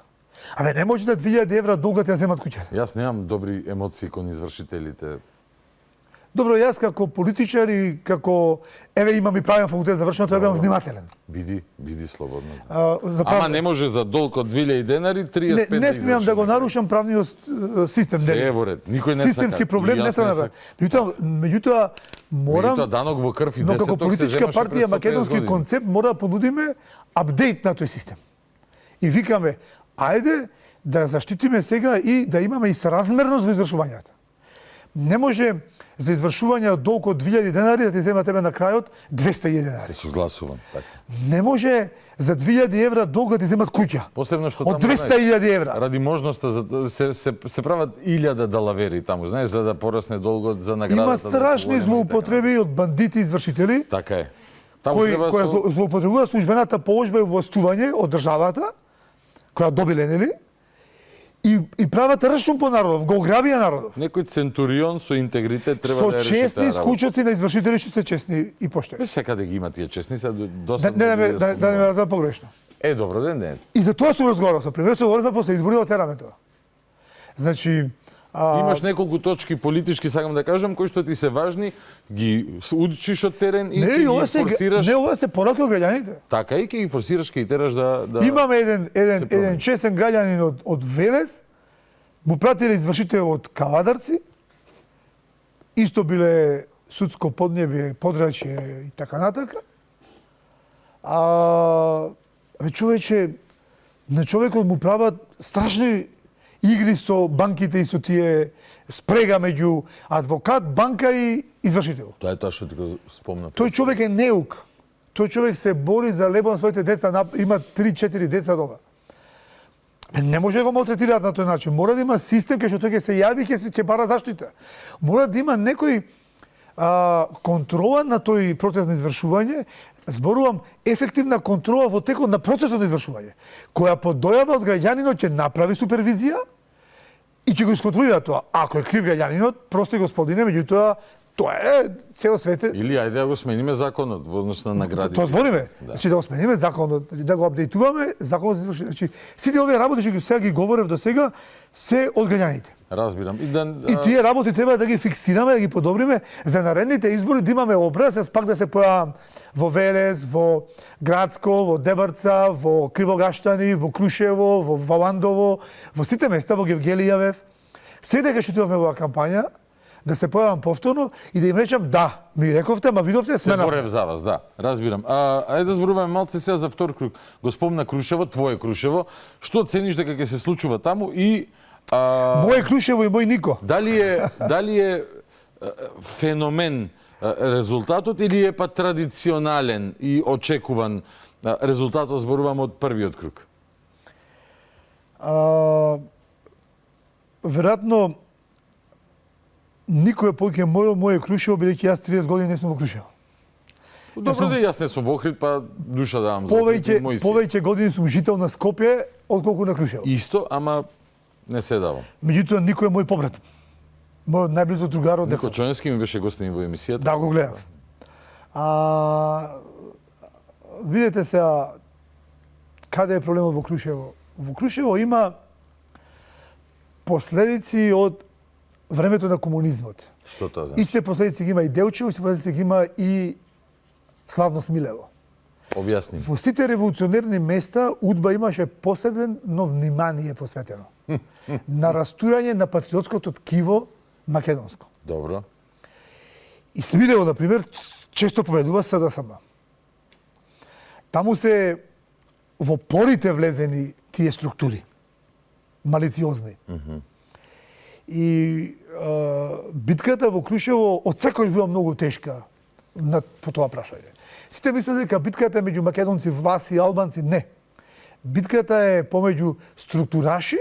Абе, не може да 2000 евра долг да ти ја земат куќата. Јас немам добри емоции кон извршителите. Добро, јас како политичар и како имам и правен факултет завршено, треба да бидам внимателен. Биди слободно. Ама не може за долг од 2000 денари 35 не смеам да го нарушам правниот систем. Се е во ред. Никој не сака. Системски проблем не сака. Меѓутоа морам данок во крв и 10 но како политичка партија македонски концепт мора да понудиме апдейт на тој систем. И викаме, ајде да заштитиме сега и да имаме и соразмерност во извршувањата. Не може за извршување од долг од 2000 денари да ти зема тебе на крајот 200 денари. Се согласувам, така. Не може за 2000 евра долг да ти земат куќа. Посебно што од 200.000 евра. Ради можноста се прават 1000 далавери таму, знаеш, за да порасне долгот за наградата. Има страшни злоупотреби од бандити и извршители. Така е. Кои злоупотребуваат службената положба и властување од државата, која добиле, нели? И прават рашум по народов, го ограбија народов. Некој центурион со интегритет треба да ја реши таа работа. Со честни скучоци на извршители што се честни и поштени. Бе секаде ги има тие честни, се досадно. Да не ме разберат погрешно. Добро ден, не. И за тоа сум разговарал со премиерот, се говориме после избори да тераме тоа. Значи, имаш неколку точки политички, сакам да кажам, кои што ти се важни, ги учиш од терен и ги форсираш. Не, ова се пораки од граѓаните. Така и ќе ги форсираш, ќе ги тераш да. Имаме еден честен граѓанин од Велес, му пратиле извршител од Кавадарци, исто биле судско поднебје, подрачје и така натака. Човече, на човекот му прават страшни игри со банките и со тие спрега меѓу адвокат, банка и извршител. Тоа е тоа што ти го спомнав. Тој човек е неук. Тој човек се бори за лебо на своите деца, има 3-4 деца дома. Не може да го малтретираат на тој начин. Мора да има систем кај што тој ќе се јави и ќе бара заштита. Мора да има некој контрола на тој процес на извршување, зборувам ефективна контрола во текот на процесот на извршување, која по дојава од граѓанинот ќе направи супервизија и ќе го исконтролира тоа. Ако е крив граѓанинот, прости господине, меѓутоа тоа е цел свет. Или ајде да го смениме законот во однос на наградите. Тоа збориме. Значи да го смениме законот, да го апдейтуваме законот за извршување. Значи сите овие работи што сега ги говорев до сега се од граѓаните. Разбирам. И тие работи треба да ги фиксираме, да ги подобриме за наредните избори, да имаме образ, пак да се појавам во Велес, во Градско, во Дебарца, во Кривогаштани, во Крушево, во Валандово, во сите места, во Гевгелијавев. Седека што отидовме во кампања, да се појавам повторно и да им речам да, ми рековте, ама видовте смена. Се борев за вас, да. Разбирам. Ајде да зборуваме малце сега за втор круг. Го спомна Крушево, твое Крушево. Што цениш дека ќе се случува таму и мој Крушево и мој Нико. Дали е феномен резултатот или е па традиционален и очекуван резултатот, зборувам од првиот круг? Веројатно никој повеќе моје Крушево, бидејќи јас 30 години не сум во Крушево. Добро да јас не сум во Охрид, па душа давам за повеќе години сум жител на Скопје отколку на Крушево. Исто, ама не се давам. Меѓутоа никој е мој побрат. Мој најблизо другар од Нико Чонески ми беше гостин во емисијата. Да, го гледав. Видете сега каде е проблемот во Крушево. Во Крушево има последици од времето на комунизмот. Што тоа значи? Истите последици ги има и Делчево, истите последици ги има и Славно Смилево. Објасни. Во сите револуционерни места УДБА имаше посебно внимание посветено на растурање на патриотското ткиво македонско. Добро. И Смилево, например, често победува СДСМ. Таму се во порите влезени тие структури. малициозни. И битката во Крушево од секој била многу тешка по тоа прашање. Сите мислат дека битката е меѓу македонци, власи и албанци. Не. Битката е помеѓу структураши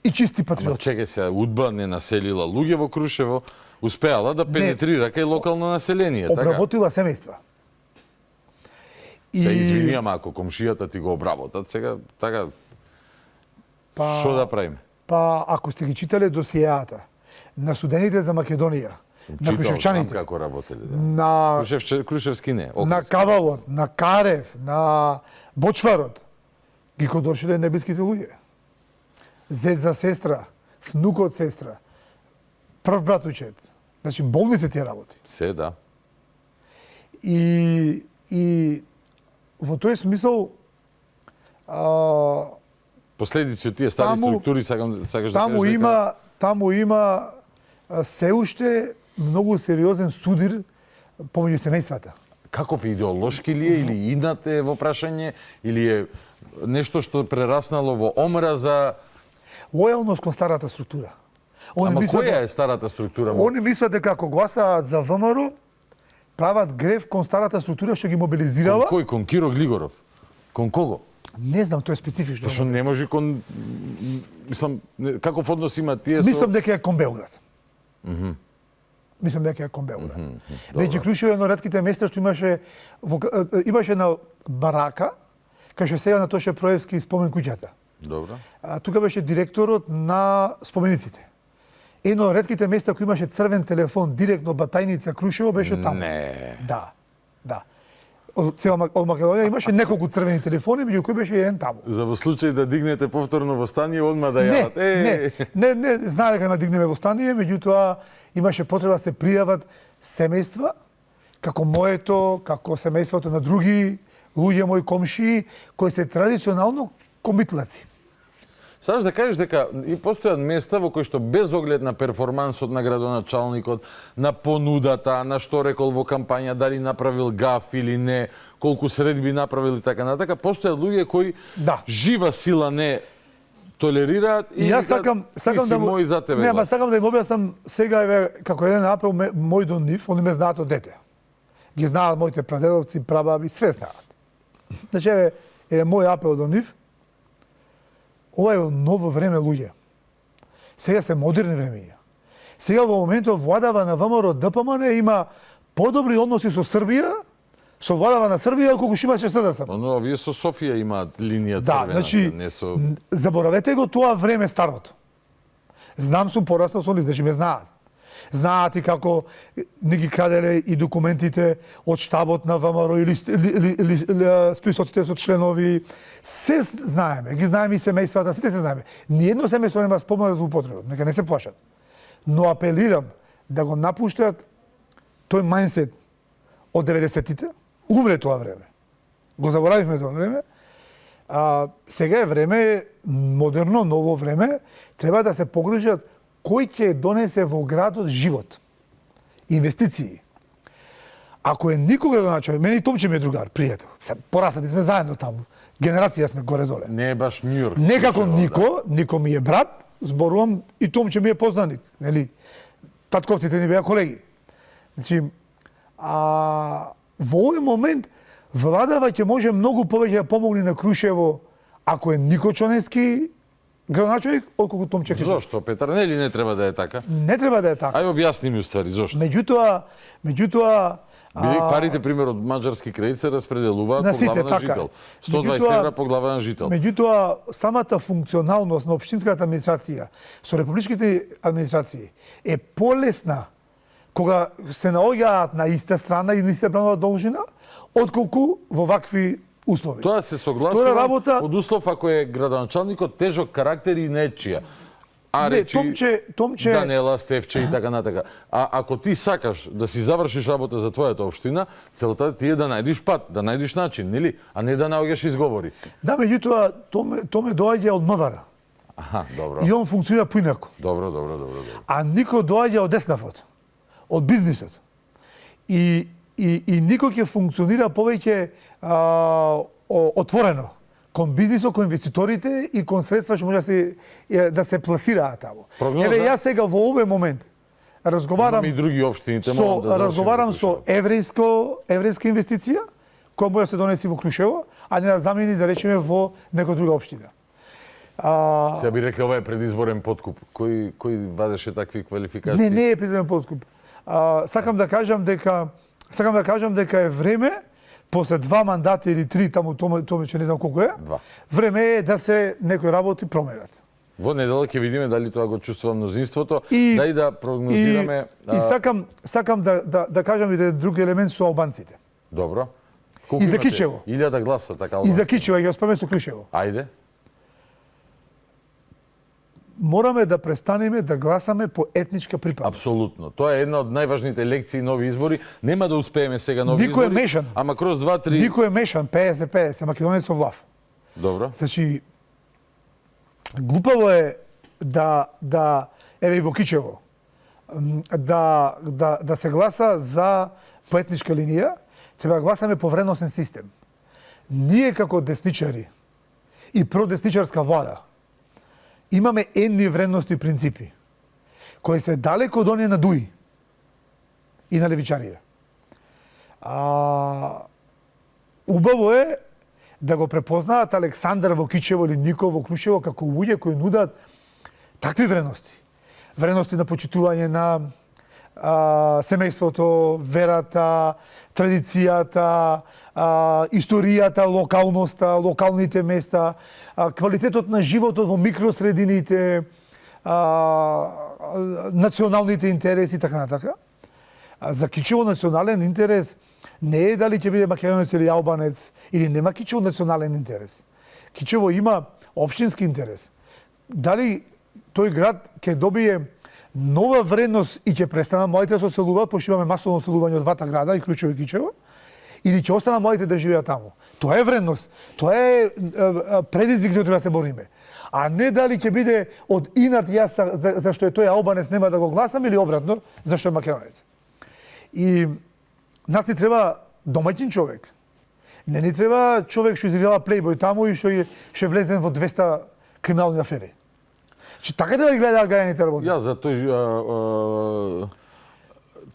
и чисти патриоти. Ама чекај се, УДБА не населила луѓе во Крушево, успеала да пенетрира кај локално население, така? Обработила семејства. Се извини, ама ако комшијата ти го обработат, сега така што да правиме? Па ако сте ги читале досиеата на студените за Македонија, на крушевчаните, како работеле, да. На Крушевски не, на Кавалот, на Карев, на Бочварот, ги кодошиле небеските луѓе. Зет за сестра, внукот сестра, прв братучет. Значи болни се тие работи. Се, да. И во тој смисол последици од тие стари структури сакаш да кажеш дека таму има се уште многу сериозен судир помеѓу семејствата. Каков идеолошки ли е или инат е во прашање или е нешто што прераснало во омраза? Лојалност кон старата структура. Ама која е старата структура? Они мислат дека ако гласаат за ВМРО, прават грев кон старата структура што ги мобилизирала. Кон кој? Кон Киро Глигоров? Кон кого? Не знам, тоа е специфично. Што не може кон... Мислам, каков однос има тие со... Мислам дека е кон Белград. Мислам дека е кон Белград. Меѓу Крушево едно ретките места што имаше на Барака, кај што сега на Тоше Проевски спомен куќата. Добро. Тука беше директорот на спомениците. Едно од ретките места кој имаше црвен телефон директно Батајница Крушево беше таму. Не. Да. Од Македонија имаше неколку црвени телефони, меѓу кои беше еден таму. За во случај да дигнете повторно восстание, одма да јават. Не, знае дека да дигнеме восстание, меѓутоа имаше потреба да се пријават семејства, како моето, како семејството на други луѓе мои комшии, кои се традиционално комитлаци. Сакаш да кажеш дека и постојат места во кои што без оглед на перформансот на градоначалникот, на понудата, на што рекол во кампања, дали направил гаф или не, колку средби направил и така натака, постојат луѓе кои жива сила не толерираат и јас сакам да мој за тебе. Не, ама сакам да им објаснам сега како еден апел мој до нив, они ме знаат од дете. Ги знаат моите прадедовци, прабаби, све знаат. Значи е мој апел до нив. Ова е ново време, луѓе. Сега се модерни времења. Сега во моментот владава на ВМРО ДПМН има подобри односи со Србија, со владава на Србија, колку што имаше СДСМ. Но овие со Софија имаат линија црвена, значи, не со... Заборавете го тоа време старото. Знам сум пораснал со нив, значи ме знаат. Знаат и како не ги краделе и документите од штабот на ВМРО или списоците со членови. Се знаеме, ги знаеме и семејствата, сите се знаеме. Ниедно семејство нема спомна за употреба, нека не се плашат. Но апелирам да го напуштат тој мајндсет од 90-тите. Умре тоа време. Го заборавивме тоа време. Сега е време, модерно, ново време, треба да се погрижат кој ќе донесе во градот живот, инвестиции. Ако е никога градоначалник, мене и Томче ми е другар, пријател. Пораснати сме заедно таму. Генерација сме горе-доле. Не е баш Њујорк. Некако Нико ми е брат, зборувам, и Томче ми е познаник, нели? Татковците ни беа колеги. Значи, во овој момент владава ќе може многу повеќе да помогне на Крушево ако е Нико Чонески градоначалник, отколку Томче Христов. Зошто, Петар? Нели не треба да е така? Не треба да е така. Ај објасни ми уствари зошто. Меѓутоа парите пример од маđарски кредит се распределуваат по глава на жител. 120 евра по глава на жител. Меѓутоа самата функционалност на општинската администрација со републичките администрации е полесна кога се наоѓаат на иста страна и на иста правна должина, отколку во вакви услови. Тоа се согласува од услов ако е градоначалникот тежок карактер и нечија. Томче... Данела, Стефче и така натака. А ако ти сакаш да си завршиш работа за твојата општина, целта ти е да најдиш пат, да најдиш начин, нели? А не да наоѓаш изговори. Да, меѓутоа, тоа ме доаѓа од МВР. Аха, добро. И он функционира поинаку. Добро. А никој доаѓа од деснавот, од бизнисот. И никој ќе функционира повеќе отворено, кон бизнисот, кон инвеститорите и кон средства што може да се пласираат таму. Прогноза? Еве јас сега во овој момент разговарам и други општините со еврејска инвестиција која може да се донеси во Крушево, а не да замени да речеме во некоја друга општина. Сега би рекла ова е предизборен подкуп. Кој вадеше такви квалификации? Не е предизборен подкуп. Сакам да кажам дека е време после 2 мандати или 3, таму тоа че не знам колку е. Време е да се некои работи променат. Во недела ќе видиме дали тоа го чувствува мнозинството, да и да прогнозираме. И сакам да кажам и да друг елемент со албанците. Добро. И за Кичево. 1000 гласа така албански. И за Кичево, ќе спомнам со Крушево. Ајде. Мораме да престанеме да гласаме по етничка припадност. Апсолутно. Тоа е една од најважните лекции нови избори. Нема да успееме сега нови избори. Никој е мешан. Ама кроз 2-3 Никој е мешан, 50-50, македонец со влав. Добро. Значи глупаво е да еве и во Кичево да се гласа за по етничка линија, треба да гласаме по вредносен систем. Ние како десничари и продесничарска влада имаме едни вредности и принципи кои се далеко од оние на Дуи и на левичарите. Убаво е да го препознаат Александар во Кичево или Нико во Крушево како луѓе кои нудат такви вредности. Вредности на почитување на семејството, верата, традицијата, историјата, локалноста, локалните места, квалитетот на животот во микросредините, националните интереси и така натака. За Кичево национален интерес не е дали ќе биде македонец или албанец, или нема Кичево национален интерес. Кичево има општински интерес. Дали тој град ќе добие нова вредност и ќе престана младите да се оселуваат, пошто имаме масовно оселување од двата града, и Крушево и Кичево, или ќе остана младите да живеат таму. Тоа е вредност. Тоа е предизвик за кој треба да се бориме. А не дали ќе биде од инат јас зашто е тој албанец нема да го гласам или обратно зашто е македонец. И нас ни треба домаќин човек. Не ни треба човек што изиграва плейбој таму и што е влезен во 200 криминални афери. Че така треба да гледаат граѓаните работи. Јас за тој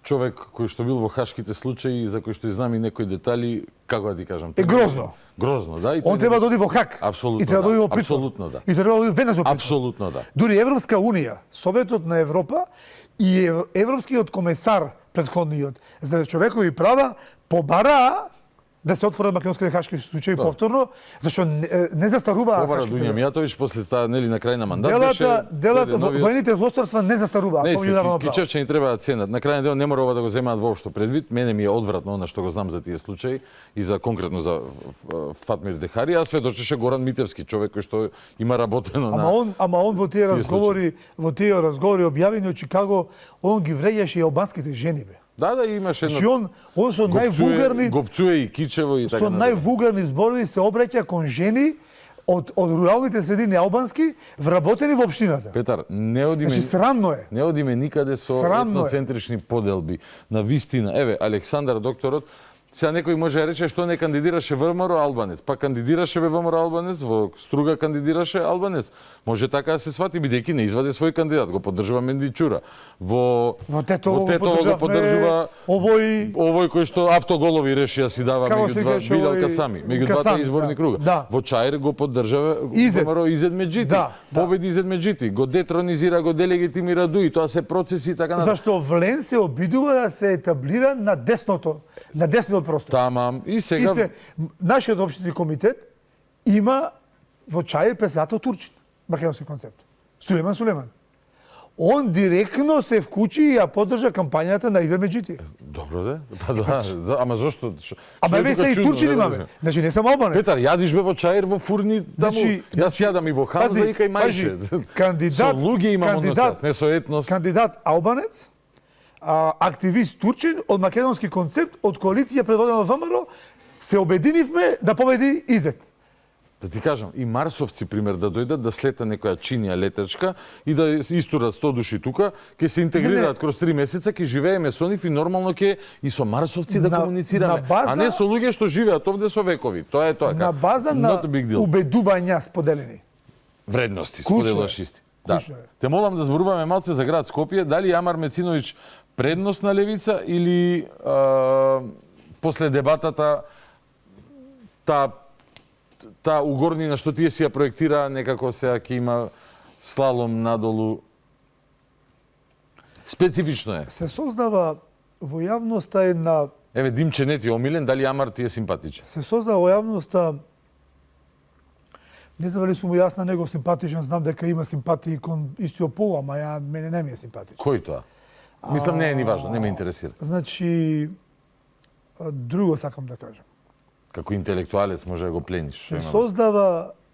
човек кој што бил во хашките случаи, за кој што знам и некои детали, како да ти кажам? Е грозно. Грозно, да. Он треба да оди во Хак. Апсолутно. И треба да оди во притвор. Апсолутно, да. И треба да оди веднаш во притвор. Апсолутно, да. Дури Европска унија, Советот на Европа и Европскиот комесар претходниот за човекови права побараа да се отворат македонските хашки случаи повторно, зашто не застаруваат хашките. Побара Дуња Мијатовиќ после таа нели на крај на мандат беше воените злосторства не застаруваат по меѓународно право. Кичевчани треба да ценат. На крај на денот не мора ова да го земаат воопшто предвид. Мене ми е одвратно она што го знам за тие случаи и за конкретно за Фатмир Дехари, а сведочеше Горан Митевски, човек кој што има работено на Ама он во тие разговори објавени од Чикаго, он ги вреѓаше и албанските жени бе. Да, имаше едно. Значи он со највулгарни Гопцуе и Кичево и така. Со највулгарни зборови се обраќа кон жени од руралните средини албански вработени во општината. Петар, не одиме. Значи срамно е. Не одиме никаде со етноцентрични поделби. На вистина, еве Александар докторот, сега некој може да рече што не кандидираше ВМРО албанец, па кандидираше ВМРО албанец, во Струга кандидираше албанец. Може така да се свати бидејќи не изваде свој кандидат, го поддржува Мендичура. Во Тетово го поддржува овој кој што автоголови реши да си дава меѓу два Билал Касами, меѓу двата изборни круга. Да. Во Чаир го поддржава ВМРО Изет Меджити. Победи Изет Меджити, го детронизира, го делегитимира Дуи, тоа се процеси и така натаму. Зашто Влен се обидува да се етаблира на десното простор. Тамам. И сега нашиот општински комитет има во Чаир председател Турчин, македонски концепт. Сулеман. Он директно се вклучи и ја поддржа кампањата на Изет Меджити. Добро де. Па да, ама зошто? Ама еве се и Турчин имаме. Значи не само албанец. Петар, јадиш бе во Чаир во фурни таму. Јас јадам и во Ханза и кај мајче. Кандидат, со луѓе имам однос, не со етнос. Кандидат албанец, активист Турчин од македонски концепт, од коалиција предводена од ВМРО, се обединивме да победи Изет. Да ти кажам, и марсовци, пример, да дојдат да слета некоја чинија летачка и да истурат 100 души тука, ќе се интегрираат кроз 3 месеца, ќе живееме со нив и нормално ќе и со марсовци да комуницираме, а не со луѓе што живеат овде со векови. Тоа е тоа. На база на убедувања споделени. Вредности, споделуваш исти. Да. Те молам да зборуваме малце за град Скопје, дали Амар Мециновиќ предност на левица или после дебатата таа угорнина што тие си ја проектираа некако сега ќе има слалом надолу. Специфично е. Се создава во јавноста една... Еве, Димче не ти е омилен, дали Амар ти е симпатичен? Се создава во јавноста... Не знам дали сум му јас на него симпатичен, знам дека има симпатии кон истиот пол, ама мене не ми е симпатичен. Кој тоа? Мислам, не е ни важно, не ме интересира. Значи, друго сакам да кажам. Како интелектуалец може да го плениш.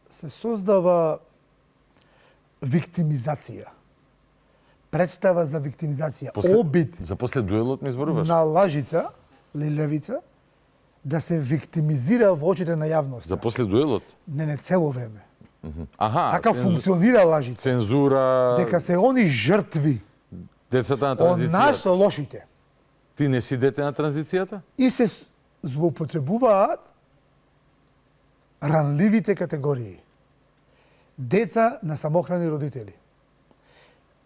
Се создава виктимизација. Представа за виктимизација. Обид за после дуелот ми зборуваш. На лажица, левица, да се виктимизира во очите на јавноста. За после дуелот? Не, цело време. Аха. Така функционира лажица. Цензура. Дека се они жртви. Децата на транзицијата. Од нас лошите. Ти не си дете на транзицијата? И се злоупотребуваат ранливите категории. Деца на самохрани родители.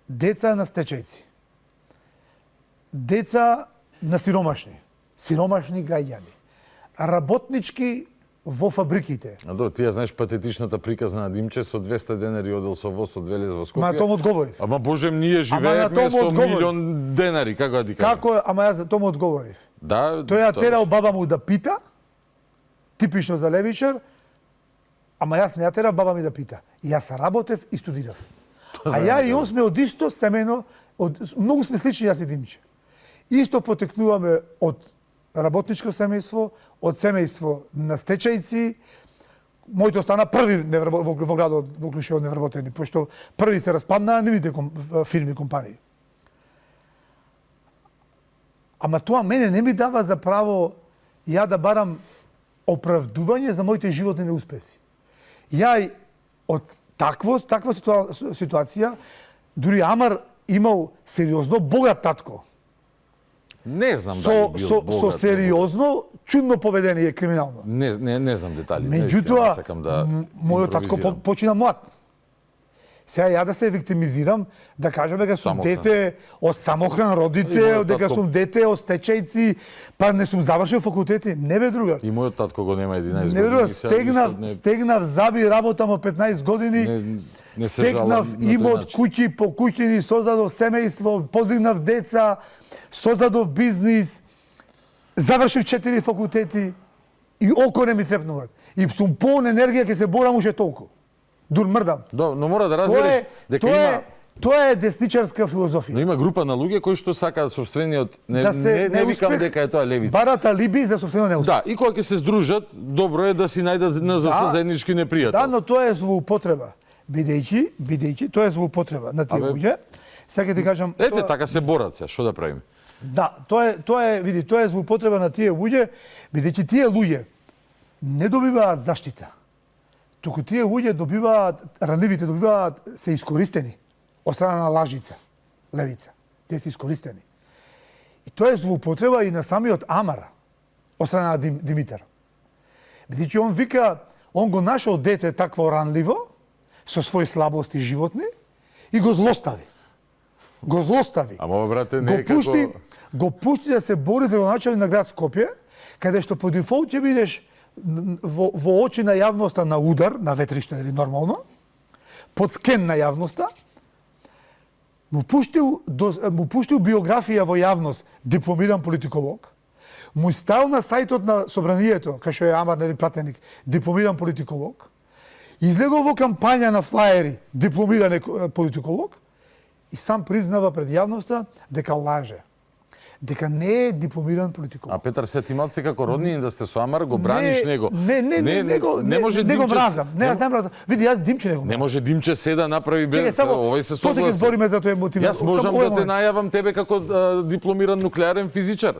Деца на стечајци. Деца на сиромашни граѓани. Работнички во фабриките. А добро, ти ја знаеш патетичната приказна на Димче со 200 денари одел со воз од Велес во Скопје. Ма тоа му одговорив. Ама божем, ние живеевме со милион денари, како да ти кажам? Како, ама јас тоа му одговорив. Да. Тој ја терал баба му да пита, типично за левичар, ама јас не ја терав баба ми да пита. Јас работев и студирав. А ја и он сме од исто семено, многу сме слични јас и Димче. Исто потекнуваме од работничко семејство, од семејство на стечајци. Моите остана први во градот во Клучево невработени, пошто први се распаднаа нивните фирми и компании. Ама тоа мене не ми дава за право ја да барам оправдување за моите животни неуспеси. Ја од таква ситуација, дури Амар имал сериозно богат татко. Не знам дали бил богат. Со сериозно, чудно поведение криминално. Не знам детали. Меѓутоа, мојот татко импровизирам. почина млад. Сега ја да се виктимизирам, да кажам дека сум дете од самохран родител, дека сум дете од стечајци, па не сум завршил факултети. Не бе, другар. И мојот татко го нема 11 Не бе, другар, години. стегнав заби работам од 15 години. Стекнав имот, куќи по куќини, создадов семејство, подигнав деца, создадов бизнис, завршив 4 факултети и око не ми трепнуваат. И сум полн енергија, ќе се борам уште толку. Дур мрдам. Но мора да разбереш дека има... Тоа е десничарска филозофија. Но има група на луѓе кои што сакаат собствениот не викам дека е тоа левица. Барат алиби за собствено неуспех. Да, и кога ќе се здружат, добро е да си најдат заеднички непријател. Да, но тоа е злоупотреба. Бидејќи тоа е злоупотреба на тие луѓе. Сега ќе ти кажам, ете така се борат се, што да правиме? Да, тоа е злоупотреба на тие луѓе, бидејќи тие луѓе не добиваат заштита. Туку тие луѓе добиваат, ранливите добиваат, се искористени од страна на лажица, левица. Те се искористени. И тоа е злоупотреба и на самиот Амар од страна на Димитар. Бидејќи он вика, он го нашол дете такво ранливо, со своји слабости животни, и го злостави. Ама, брате, не е како... Го пушти да се бори за градоначалник на град Скопје, каде што по дефолт ќе бидеш во очи на јавноста на удар, на ветриште или нормално, под скен на јавноста, му пуштил биографија во јавност, дипломиран политиколог, му ставил на сајтот на собранието, кај што е Амар, нели пратеник, дипломиран политиколог, излегол во кампања на флаери, дипломиран политиколог, и сам признава пред јавноста дека лаже. Дека не е дипломиран политиколог. А Петар, се ти малце како роднини да сте со Амар, го браниш него. Не може Димче... Не го мразам, не мразам. Види, јас Димче не го мразам. Не може Димче се да направи без... Овој се согласи. После ќе збориме за тој мотив. Јас можам да те најавам тебе како дипломиран нуклеарен физичар.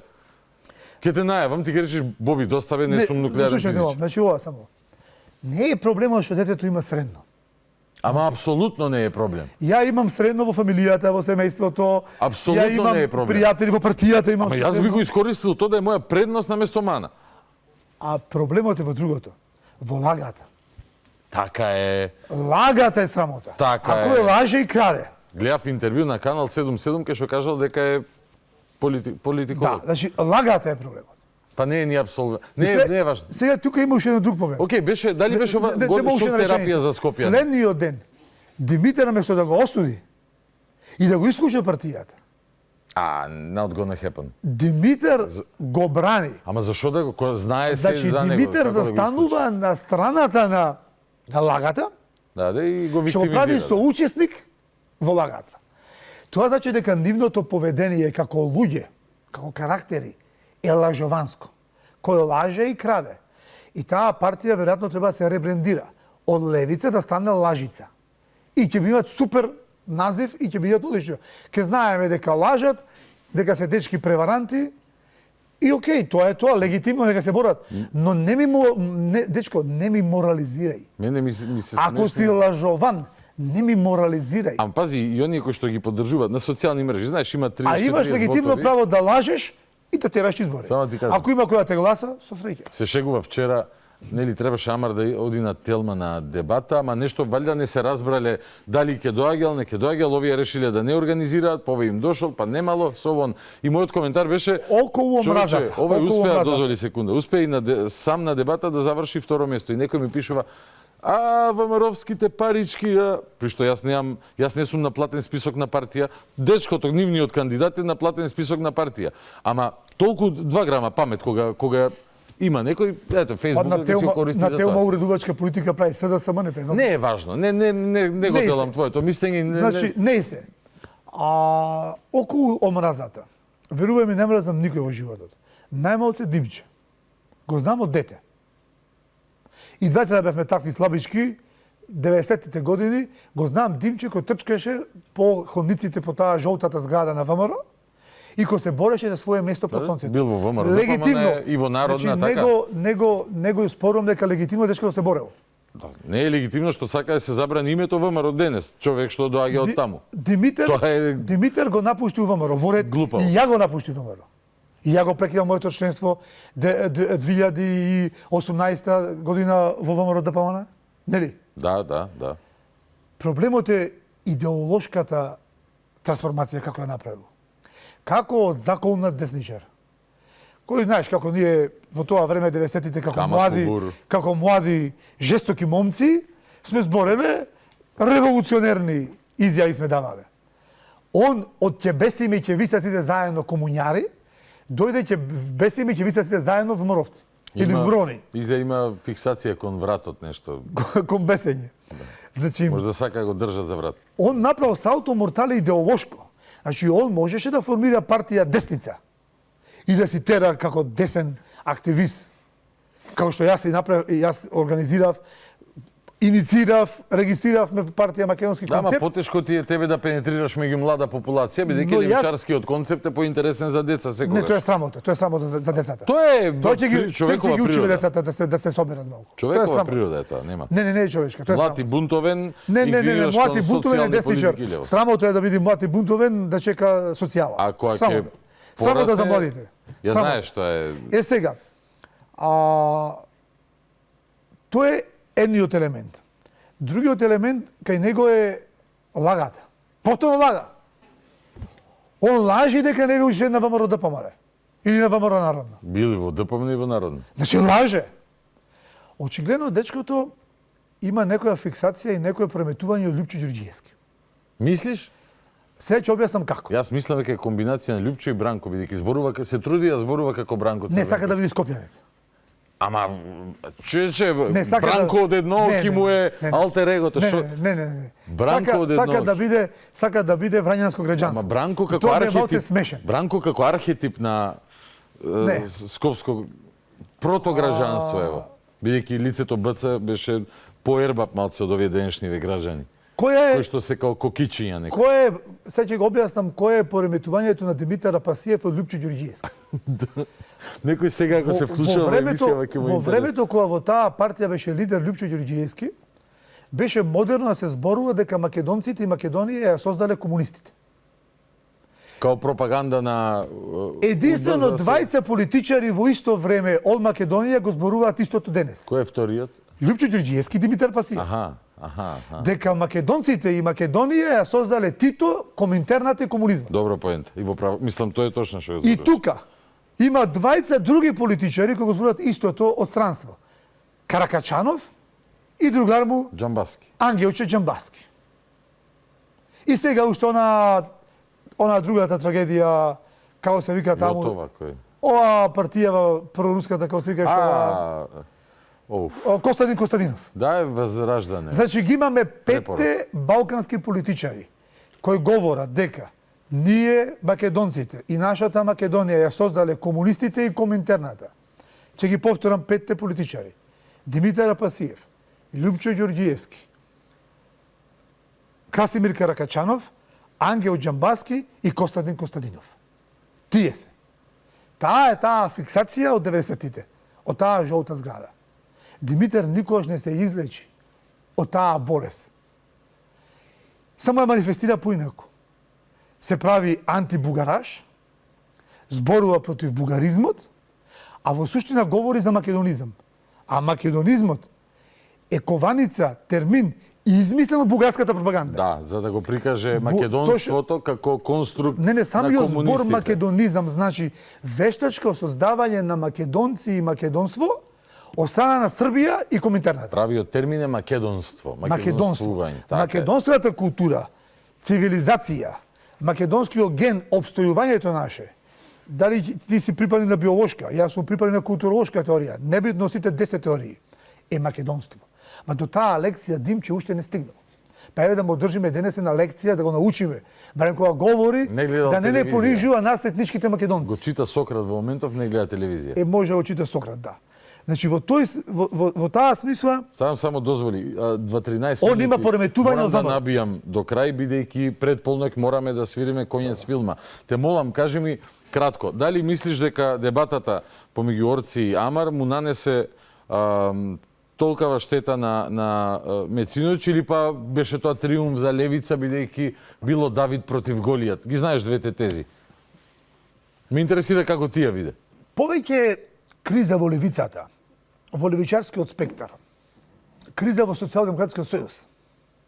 Ке те најавам, ти ќе речеш, Боби, доставе, не сум нуклеарен физичар. Значи ова само. Не е проблемот што детето има средно. Ама апсолутно не е проблем. Ја имам средно во фамилијата, во семејството. Апсолутно не е проблем. Пријатели во партијата, имам. Ама јас би го искористил тоа да е моја предност на место мана. А проблемот е во другото. Во лагата. Така е. Лагата е срамота. Така Ако е лаже и краде. Гледав интервју на канал 77 кај што кажал дека е политиколог. Да, значи лагата е проблемот. Па не е ни абсолютно. Не е важно. Сега тука има уште еден друг проблем. Океј, беше дали беше ова шок терапија за Скопје? Следниот ден Димитар наместо да го осуди и да го исклучи од партијата. Not gonna happen. Димитар го брани. Ама зашо да го знае се значи, за него? Димитар застанува на страната на лагата. Да, и го виктимизира. Што прави соучесник во лагата. Тоа значи дека нивното поведение како луѓе, како карактери, е лажованско. Кој лаже и краде. И таа партија веројатно треба да се ребрендира. Од левица да стане лажица. И ќе бидат супер назив и ќе бидат одлично. Ке знаеме дека лажат, дека се дечки преваранти и окей, тоа е тоа, легитимно дека се борат. Но не ми морализирај. Мене ми се Ако си лажован, не ми морализирај. Ама пази, и оние кои што ги поддржуваат на социјални мрежи, знаеш, има 30-40 А имаш легитимно право да лажеш и да тераш избори. Ако има кој да те гласа, со среќа. Се шегува вчера, нели требаше Амар да оди на Телма на дебата, ама нешто валјда не се разбрале дали ќе доаѓал, не ќе доаѓал, овие решиле да не организираат, па им дошол, па немало, со овон. И мојот коментар беше околу омразата. Овој успеа, дозволи секунда, успеа и сам на дебата да заврши второ место и некој ми пишува ВМРО-вските парички, при што јас не сум на платен список на партија, дечкото, нивниот кандидат е на платен список на партија. Ама толку 2 грама памет кога има некој, ето, Фејсбук да се користи за тоа. На Телма уредувачка политика прави СДСМ, не прави. Не е важно, не го делам твоето мислење. Значи, не се. Околу омразата, верувај ми, не мразам никој во животот. Најмалце Димче. Го знам од дете. И двајцата бевме такви слабички, 90-тите години, го знам Димче кој трчкаше по ходниците по таа жолтата зграда на ВМРО и кој се бореше за свое место под сонцето. Бил во ВМРО, легитимно. И во народна, значи, така? Него спорувам дека легитимно дечко да се борел. Не е легитимно што сака да се забрани името ВМРО денес, човек што доаѓа од таму. Димитар го напушти во ВМРО, во ред, и ја го напушти во ВМРО. И ја го прекидам моето членство 2018 година во ВМРО ДПМН. Нели? Да. Проблемот е идеолошката трансформација како ја направил. Како од законнат десничар. Кој знаеш како ние во тоа време 90-тите како млади жестоки момци сме збореле револуционерни изјави сме давале. Он од ќе бесиме и ќе висат сите заедно комуњари, дојде ќе бесиме и ќе висат сите заедно вморовци. Или вброни. Изда има фиксација кон вратот нешто. Кон бесење. Значи, може да сака да го држат за врат. Он направил сауту мортале идеолошко. Значи, он можеше да формира партија десница и да си тера како десен активист. Како што јас организирав, инициирав, регистрирав партија Македонски концепт. Ама потешко ти е тебе да пенетрираш меѓу млада популација, бидејќи левичарскиот концепт е поинтересен за деца секогаш. Не, тоа е срамота за децата. Тоа е човекова природа. Децата да се соберат малку. Човекова природа е тоа, нема. Не е човечка, тоа е млад и бунтовен, не, млад и бунтовен е десничар. Срамота е да види млад и бунтовен да чека социјала. А која ќе срамота за младите. Ја знаеш што е. Е сега. Тоа е едниот елемент. Другиот елемент кај него е лагата. Повторно лага. Он лажи дека не бил член на ВМРО ДПМН или на ВМРО Народна. Били во ДПМН и во Народна. Значи лаже. Очигледно дечкото има некоја фиксација и некое преметување од Лјупчо Ѓорѓиевски. Мислиш? Сега ќе објаснам како. Јас мислам дека е комбинација на Лјупчо и Бранко, бидејќи зборува, се труди да зборува како Бранко. Не сака да биде скопјанец. Ама Бранко од едно ки му е алтер егото. Не. Бранко од едно. Сака да биде врањанско граѓанство. Ама Бранко како архетип. Бранко како архетип на скопско протограѓанство, ево. Бидејќи лицето БЦ беше поербап малце од овие денешниве граѓани. кој што се као кокичиња некој. Кој е, сега ќе го објаснам кој е пореметувањето на Димитар Апасиев од Лјупчо Ѓорѓиевски. Некој сега ако се вклучува во емисија, ќе му во времето кога во таа партија беше лидер Лјупчо Ѓорѓиевски, беше модерно да се зборува дека македонците и Македонија ја создале комунистите. Као пропаганда на единствено двајца политичари во исто време од Македонија го зборуваат истото денес. Кој е вториот? Лјупчо Ѓорѓиевски и Димитар Пасиев. Дека македонците и Македонија ја создале Тито, Коминтерната и комунизмот. Добро поента. И во право, мислам тоа е точно што е. И тука има двајца други политичари кои го зборуваат истото од странство. Каракачанов и другар му Џамбаски. Ангелче Џамбаски. И сега уште она другата трагедија, како се вика таму. Готова кој? Ова партија проруската, како се вика Костадин Костадинов. Да, е Возраждане. Значи ги имаме 5 балкански политичари кои говорат дека ние македонците и нашата Македонија ја создале комунистите и Коминтерната. Ќе ги повторам 5 политичари. Димитар Апасиев, Лјупчо Ѓорѓиевски, Красимир Каракачанов, Ангел Џамбаски и Костадин Костадинов. Тие се. Таа е таа фиксација од 90-тите, од таа жолта зграда. Димитар никогаш не се излечи од таа болест. Само ја манифестира поинаку. Се прави антибугараш, зборува против бугаризмот, а во суштина говори за македонизам. А македонизмот е кованица, термин, измислен од бугарската пропаганда. Да, за да го прикаже македонството како конструкт на комунистите. Самиот збор македонизам значи вештачко создавање на македонци и македонство од страна на Србија и Коминтерната. Правиот термин е македонство, македонствување. Македонската култура, цивилизација, македонскиот ген, обстојувањето наше. Дали ти си припадни на биолошка, јас сум припадни на културолошка теорија, небитно сите 10 теории, е македонство. Ма до таа лекција Димче уште не стигнал. Па еве да му одржиме денес на лекција, да го научиме. Барем кога говори, да не понижува нас етничките македонци. Го чита Сократ во моментов, не гледа телевизија. Може да го чита Сократ, да. Значи во таа смисла само дозволи 2-13 минути. Он има пореметување од да набијам до крај бидејќи пред полнок мораме да свириме конец филма. Те молам, кажи ми кратко, дали мислиш дека дебатата помеѓу Орци и Амар му нанесе толкава штета на Мециноvić или па беше тоа триумф за левица бидејќи било Давид против Голијат? Ги знаеш двете тези. Ме интересира како ти ја виде. Повеќе криза во левицата, во левичарскиот спектар, криза во Социјалдемократскиот сојуз,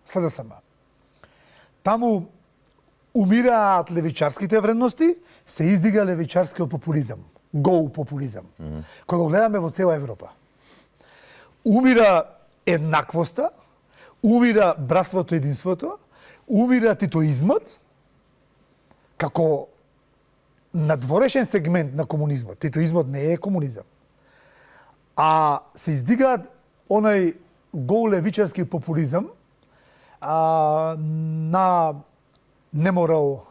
СДСМ. Таму умираат левичарските вредности, се издига левичарскиот популизам, гоу популизам, кој го гледаме во цела Европа. Умира еднаквоста, умира братството и единството, умира титоизмот, како надворешен сегмент на комунизмот. Титоизмот не е комунизам. А се издигаат онај гол левичарски популизам на неморал,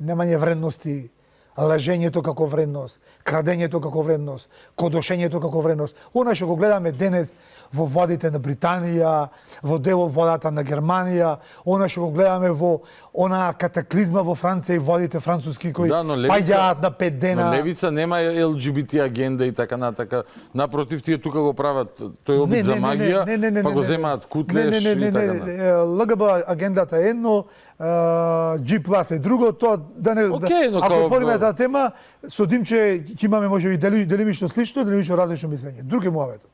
немање вредности, лажењето како вредност, крадењето како вредност, кодошењето како вредност. Она што го гледаме денес во владите на Британија, во дел од владата на Германија, она што го гледаме во она катаклизма во Франција и владите француски кои паѓаат на 5 дена. Но левица нема ЛГБТ агенда и така натака. Напротив, тие тука го прават тој обид за магија, па го земаат кутлеш и така натака. ЛГБТ агендата е едно, G+ е друго, тоа да не ако отвориме таа тема, со Димче ќе имаме можеби делимично слично, делимично различно мислење. Друг е муавето.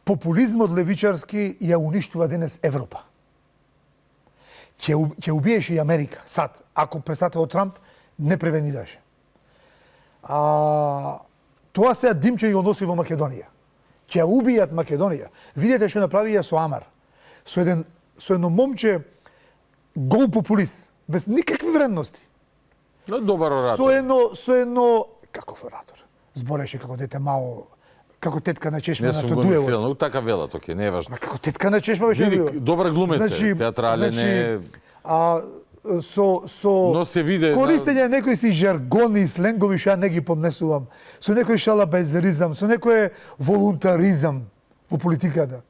Популизмот левичарски ја уништува денес Европа. Ќе убиеше и Америка, сад, ако председателот Трамп не превенираше. Тоа сега Димче ја носи во Македонија. Ќе убијат Македонија. Видете што направија со Амар. Со едно момче гол популист, без никакви вредности. Добар оратор. Со едно каков оратор. Збореше како дете мало, како тетка на чешма на дуелот. Не сум го така велат, оке, не е важно. Како тетка на чешма беше дуелот. Добар глумец е, театрален е. Но се виде користење некои си жаргони, сленгови што ја не ги поднесувам, со некој шалабајзеризам, со некој волунтаризам во политиката.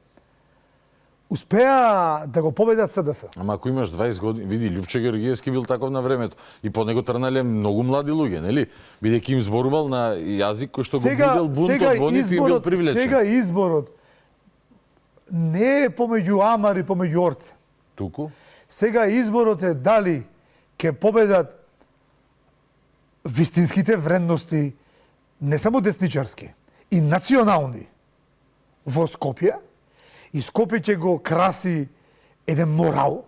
успеа да го победат СДС. Ама ако имаш 20 години, види, Лјупче Георгиевски бил таков на времето. И по него трнале многу млади луѓе, нели? Бидејќи им зборувал на јазик кој што го будел бунтот во нив и бил привлечен. Сега изборот не е помеѓу амар и помеѓу орце. Туку? Сега изборот е дали ќе победат вистинските вредности, не само десничарски, и национални во Скопје, и Скопје ќе го краси еден морал,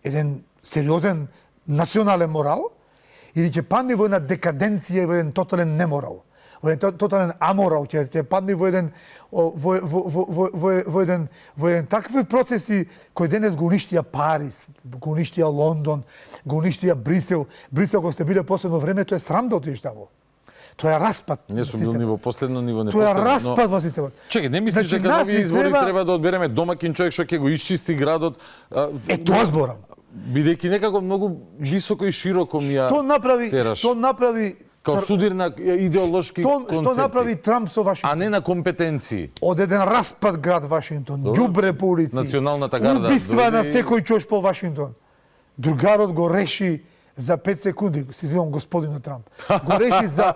еден сериозен национален морал, или ќе падне во една декаденција и во еден тотален неморал, во еден тотален аморал, ќе падне во еден во еден такви процеси кои денес го уништија Париз, го уништија Лондон, го уништија Брисел. Брисел кога сте биле последно време, тоа е срам да отидеш таму. Тоа е распад. Не сум бил ниво последно, ниво не последно. последно. Тоа е распад во системот. Чекај, не мислиш дека на овие избори треба да одбереме домакин човек што ќе го исчисти градот? Тоа зборам. Бидејќи некако многу високо и широко ми ја тераш. Што направи Као судир на идеолошки концепти. Што направи Трамп со Вашингтон? А не на компетенции. Од еден распад град Вашингтон, ѓубре по улици. Националната гарда. Убиства на секој човек по Вашингтон. Другарот го реши за 5 секунди, се извинувам господинот Трамп. Го реши за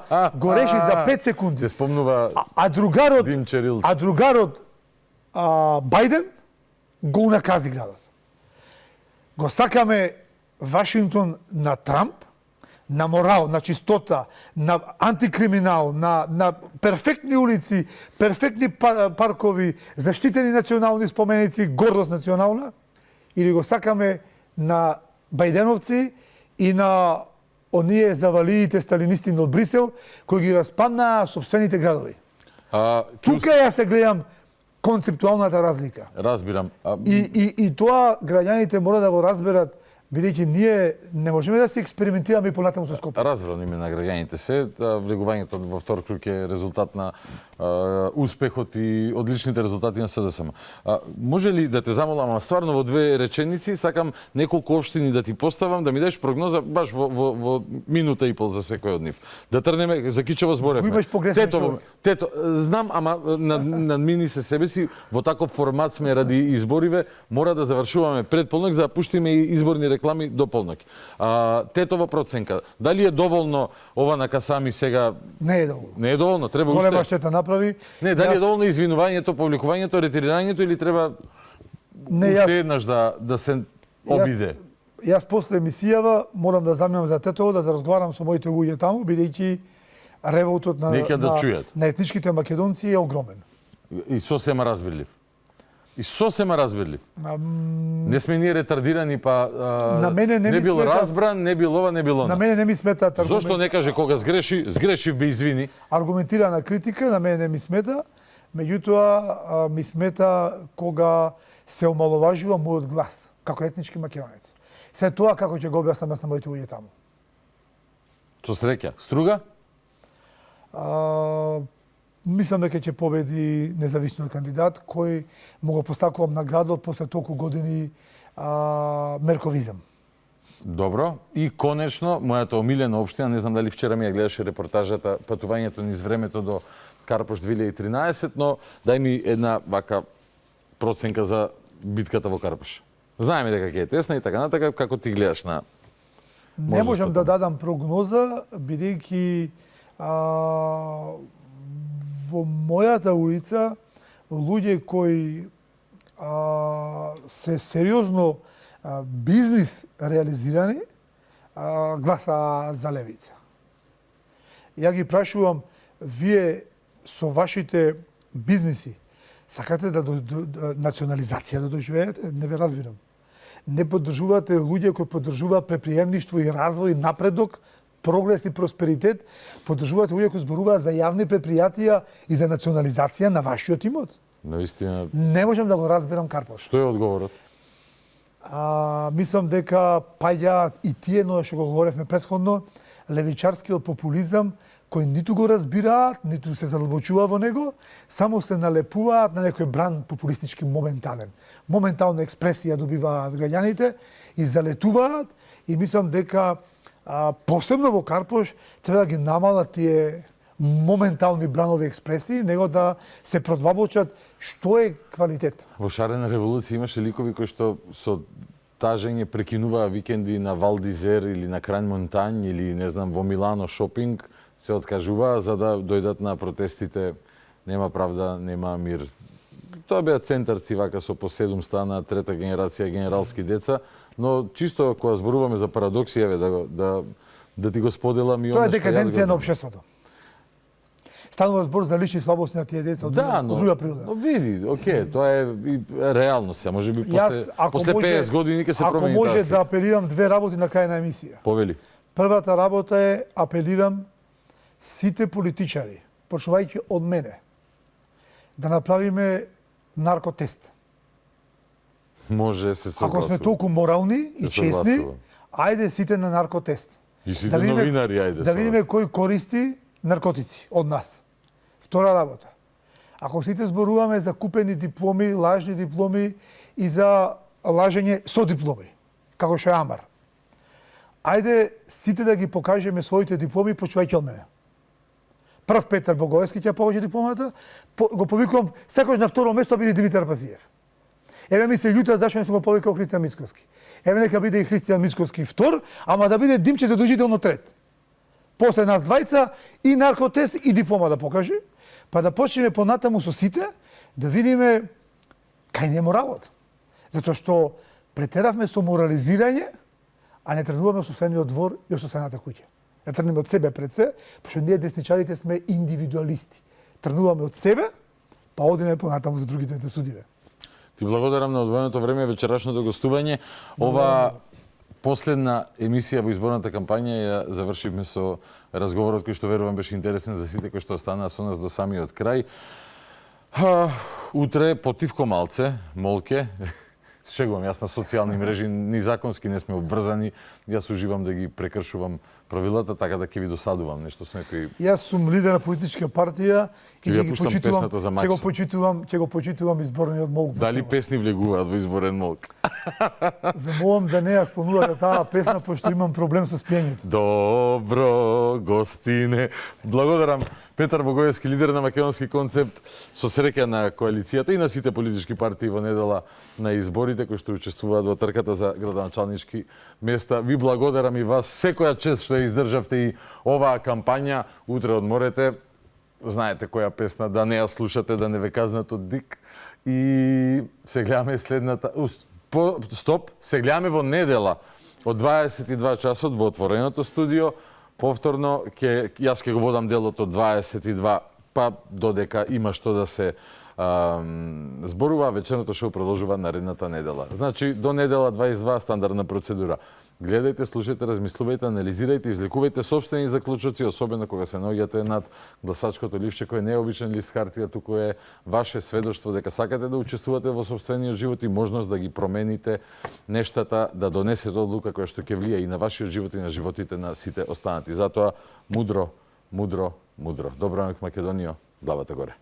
5 секунди. Те спомнува а другарот Дим Черил. А другарот Бајден го унакази градот. Го сакаме Вашингтон на Трамп, на морал, на чистота, на антикриминал, на перфектни улици, перфектни паркови, заштитени национални споменици, гордост национална, или го сакаме на Бајденовци и на оние завалиите сталинисти од Брисел, кои ги распаднаа сопствените градови. Тука ја се гледам концептуалната разлика. Разбирам. И тоа граѓаните мора да го разберат, бидејќи ние не можеме да се експериментираме и понатаму со Скопје. Разбрано име на граѓаните се, влегувањето во втор круг е резултат на успехот и одличните резултати на СДСМ. Може ли да те замолам, стварно во 2 реченици, сакам неколку општини да ти поставам, да ми дадеш прогноза баш во минута и пол за секој од нив. Да трнеме, за Кичево зборевме. Имаш погрешен човек. Тето, знам, ама надмини се себе си, во таков формат сме ради избориве, мора да завршуваме пред полнок, за да пуштиме и изборни реклами до полнок. Тетова проценка, дали е доволно ова на Касами сега? Не е доволно. Не е доволно, треба уште. Голема штета направи. Не, дали е доволно извинувањето, публикувањето, ретирирањето или треба уште еднаш да се обиде? Јас после емисијава морам да заминам за Тетово, да разговарам со моите луѓе таму, бидејќи револтот на етничките македонци е огромен. И сосема разбирлив. Не сме ние ретардирани, па не бил разбран, не бил ова, не бил она. На мене не ми сметаат аргументи. Зошто не каже кога сгрешив бе извини? Аргументирана критика на мене не ми смета, меѓутоа ми смета кога се омаловажува мојот глас како етнички македонец. Се тоа како ќе го објаснам на моите луѓе таму. Со среќа. Струга? Мислам дека ќе победи независниот кандидат кој му го постакувам на градот после толку години мерковизам. Добро. И конечно, мојата омилена општина, не знам дали вчера ми ја гледаше репортажата патувањето низ времето до Карпош 2013, но дај ми една вака проценка за битката во Карпош. Знаеме дека ќе е тесна и така натака, како ти гледаш на Не можам да дадам прогноза, бидејќи во мојата улица луѓе кои се сериозно бизнис реализирани гласа за левица. Ја ги прашувам, вие со вашите бизниси сакате да национализација да доживеете? Не ве разбирам. Не поддржувате луѓе кои поддржуваат предприемништво и развој, напредок, прогрес и просперитет, поддржувате луѓе кои зборуваат за јавни предпријатија и за национализација на вашиот имот. Наистина. Не можам да го разберам Карпош. Што е одговорот? Мислам дека паѓаат и тие, но што го говоревме претходно, левичарскиот популизам, кој ниту го разбираат, ниту се задолбочуваат во него, само се налепуваат на некој бран популистички моментален. Моментална експресија добиваат граѓаните и залетуваат и мислам дека посебно во Карпош треба да ги намалат тие моментални бранови експресии, него да се продлабочат што е квалитет. Во шарена револуција имаше ликови кои што со тажење прекинуваа викенди на Вал д'Изер или на Кран Монтањ или не знам во Милано шопинг, се откажуваа за да дојдат на протестите. Нема правда, нема мир. Тоа беа центарци вака со по 700 на трета генерација генералски деца, но чисто кога зборуваме за парадокси, еве да ти го споделам и тоа е декаденција на општеството. Станува збор за лични слабости на тие деца од друга природа. Но види, окей, тоа е реално се, можеби после 50 години ќе се промени таа. Ако може да апелирам две работи на крај на емисија. Повели. Првата работа е апелирам сите политичари, почнувајќи од мене, да направиме наркотест. Може се согласувам. Ако сме толку морални и честни, ајде сите на наркотест. И сите новинари, ајде. Да видиме кој користи наркотици од нас. Втора работа. Ако сите зборуваме за купени дипломи, лажни дипломи и за лажење со дипломи, како што е Амар, ајде сите да ги покажеме своите дипломи, почувајќи од мене. Прв Петар Богоевски ќе положи дипломата, го повикувам, секој на второ место биде Димитар Пазиев. Еве ми се љута зашто не сум го повикал Христијан Мицковски. Еве нека биде и Христијан Мицковски втор, ама да биде Димче задолжително трет. После нас двајца и наркотест и диплома да покаже, па да почнеме понатаму со сите, да видиме кај не моралот. Затоа што претеравме со морализирање, а не тргнуваме од собствениот двор и од собствената куќа. Не тргнеме од себе пред се, пошто ние десничарите сме индивидуалисти. Тргнуваме од себе, па одиме понатаму за другите да судиме. Ти благодарам на одвоеното време, вечерашното гостување. Ова последна емисија во изборната кампања ја завршивме со разговорот кој што верувам беше интересен за сите кои што останаа со нас до самиот крај. Утре потивко малце, молке, шегувам, јас на социјални мрежи ни законски не сме обврзани, јас уживам да ги прекршувам правилата, така да ќе ви досадувам нешто со некои. Јас сум лидер на политичка партија и ќе го почитувам изборниот молк. Дали песни влегуваат во изборен молк? Замолам да не ја спомнувате таа песна, пошто имам проблем со спиењето. Добро, гостине. Благодарам Петар Богоевски, лидер на Македонски концепт, со среќа на коалицијата и на сите политички партии во недела на изборите кои што учествуваат во трката за градоначалнички места. Ви благодарам и вас секоја чест што ја издржавте и оваа кампања. Утре одморете, знаете која песна да не ја слушате, да не ве казнат од дик. И се гледаме следната... Стоп, се гледаме во недела од 22 часот во отвореното студио. Повторно, јас ќе го водам делот од 22, па додека има што да се зборува, вечерното шоу продолжува наредната недела. Значи, до недела 22, стандардна процедура. Гледајте, слушајте, размислувајте, анализирајте, излекувајте собствени заклучоци, особено кога се наоѓате над гласачкото ливче, кој не е обичен лист хартија, туку е ваше сведоштво дека сакате да учествувате во собствениот живот и можност да ги промените нештата, да донесете одлука која што ќе влие и на вашиот живот и на животите на сите останати. Затоа, мудро, мудро, мудро. Добро ноќ, Македонијо, главата горе.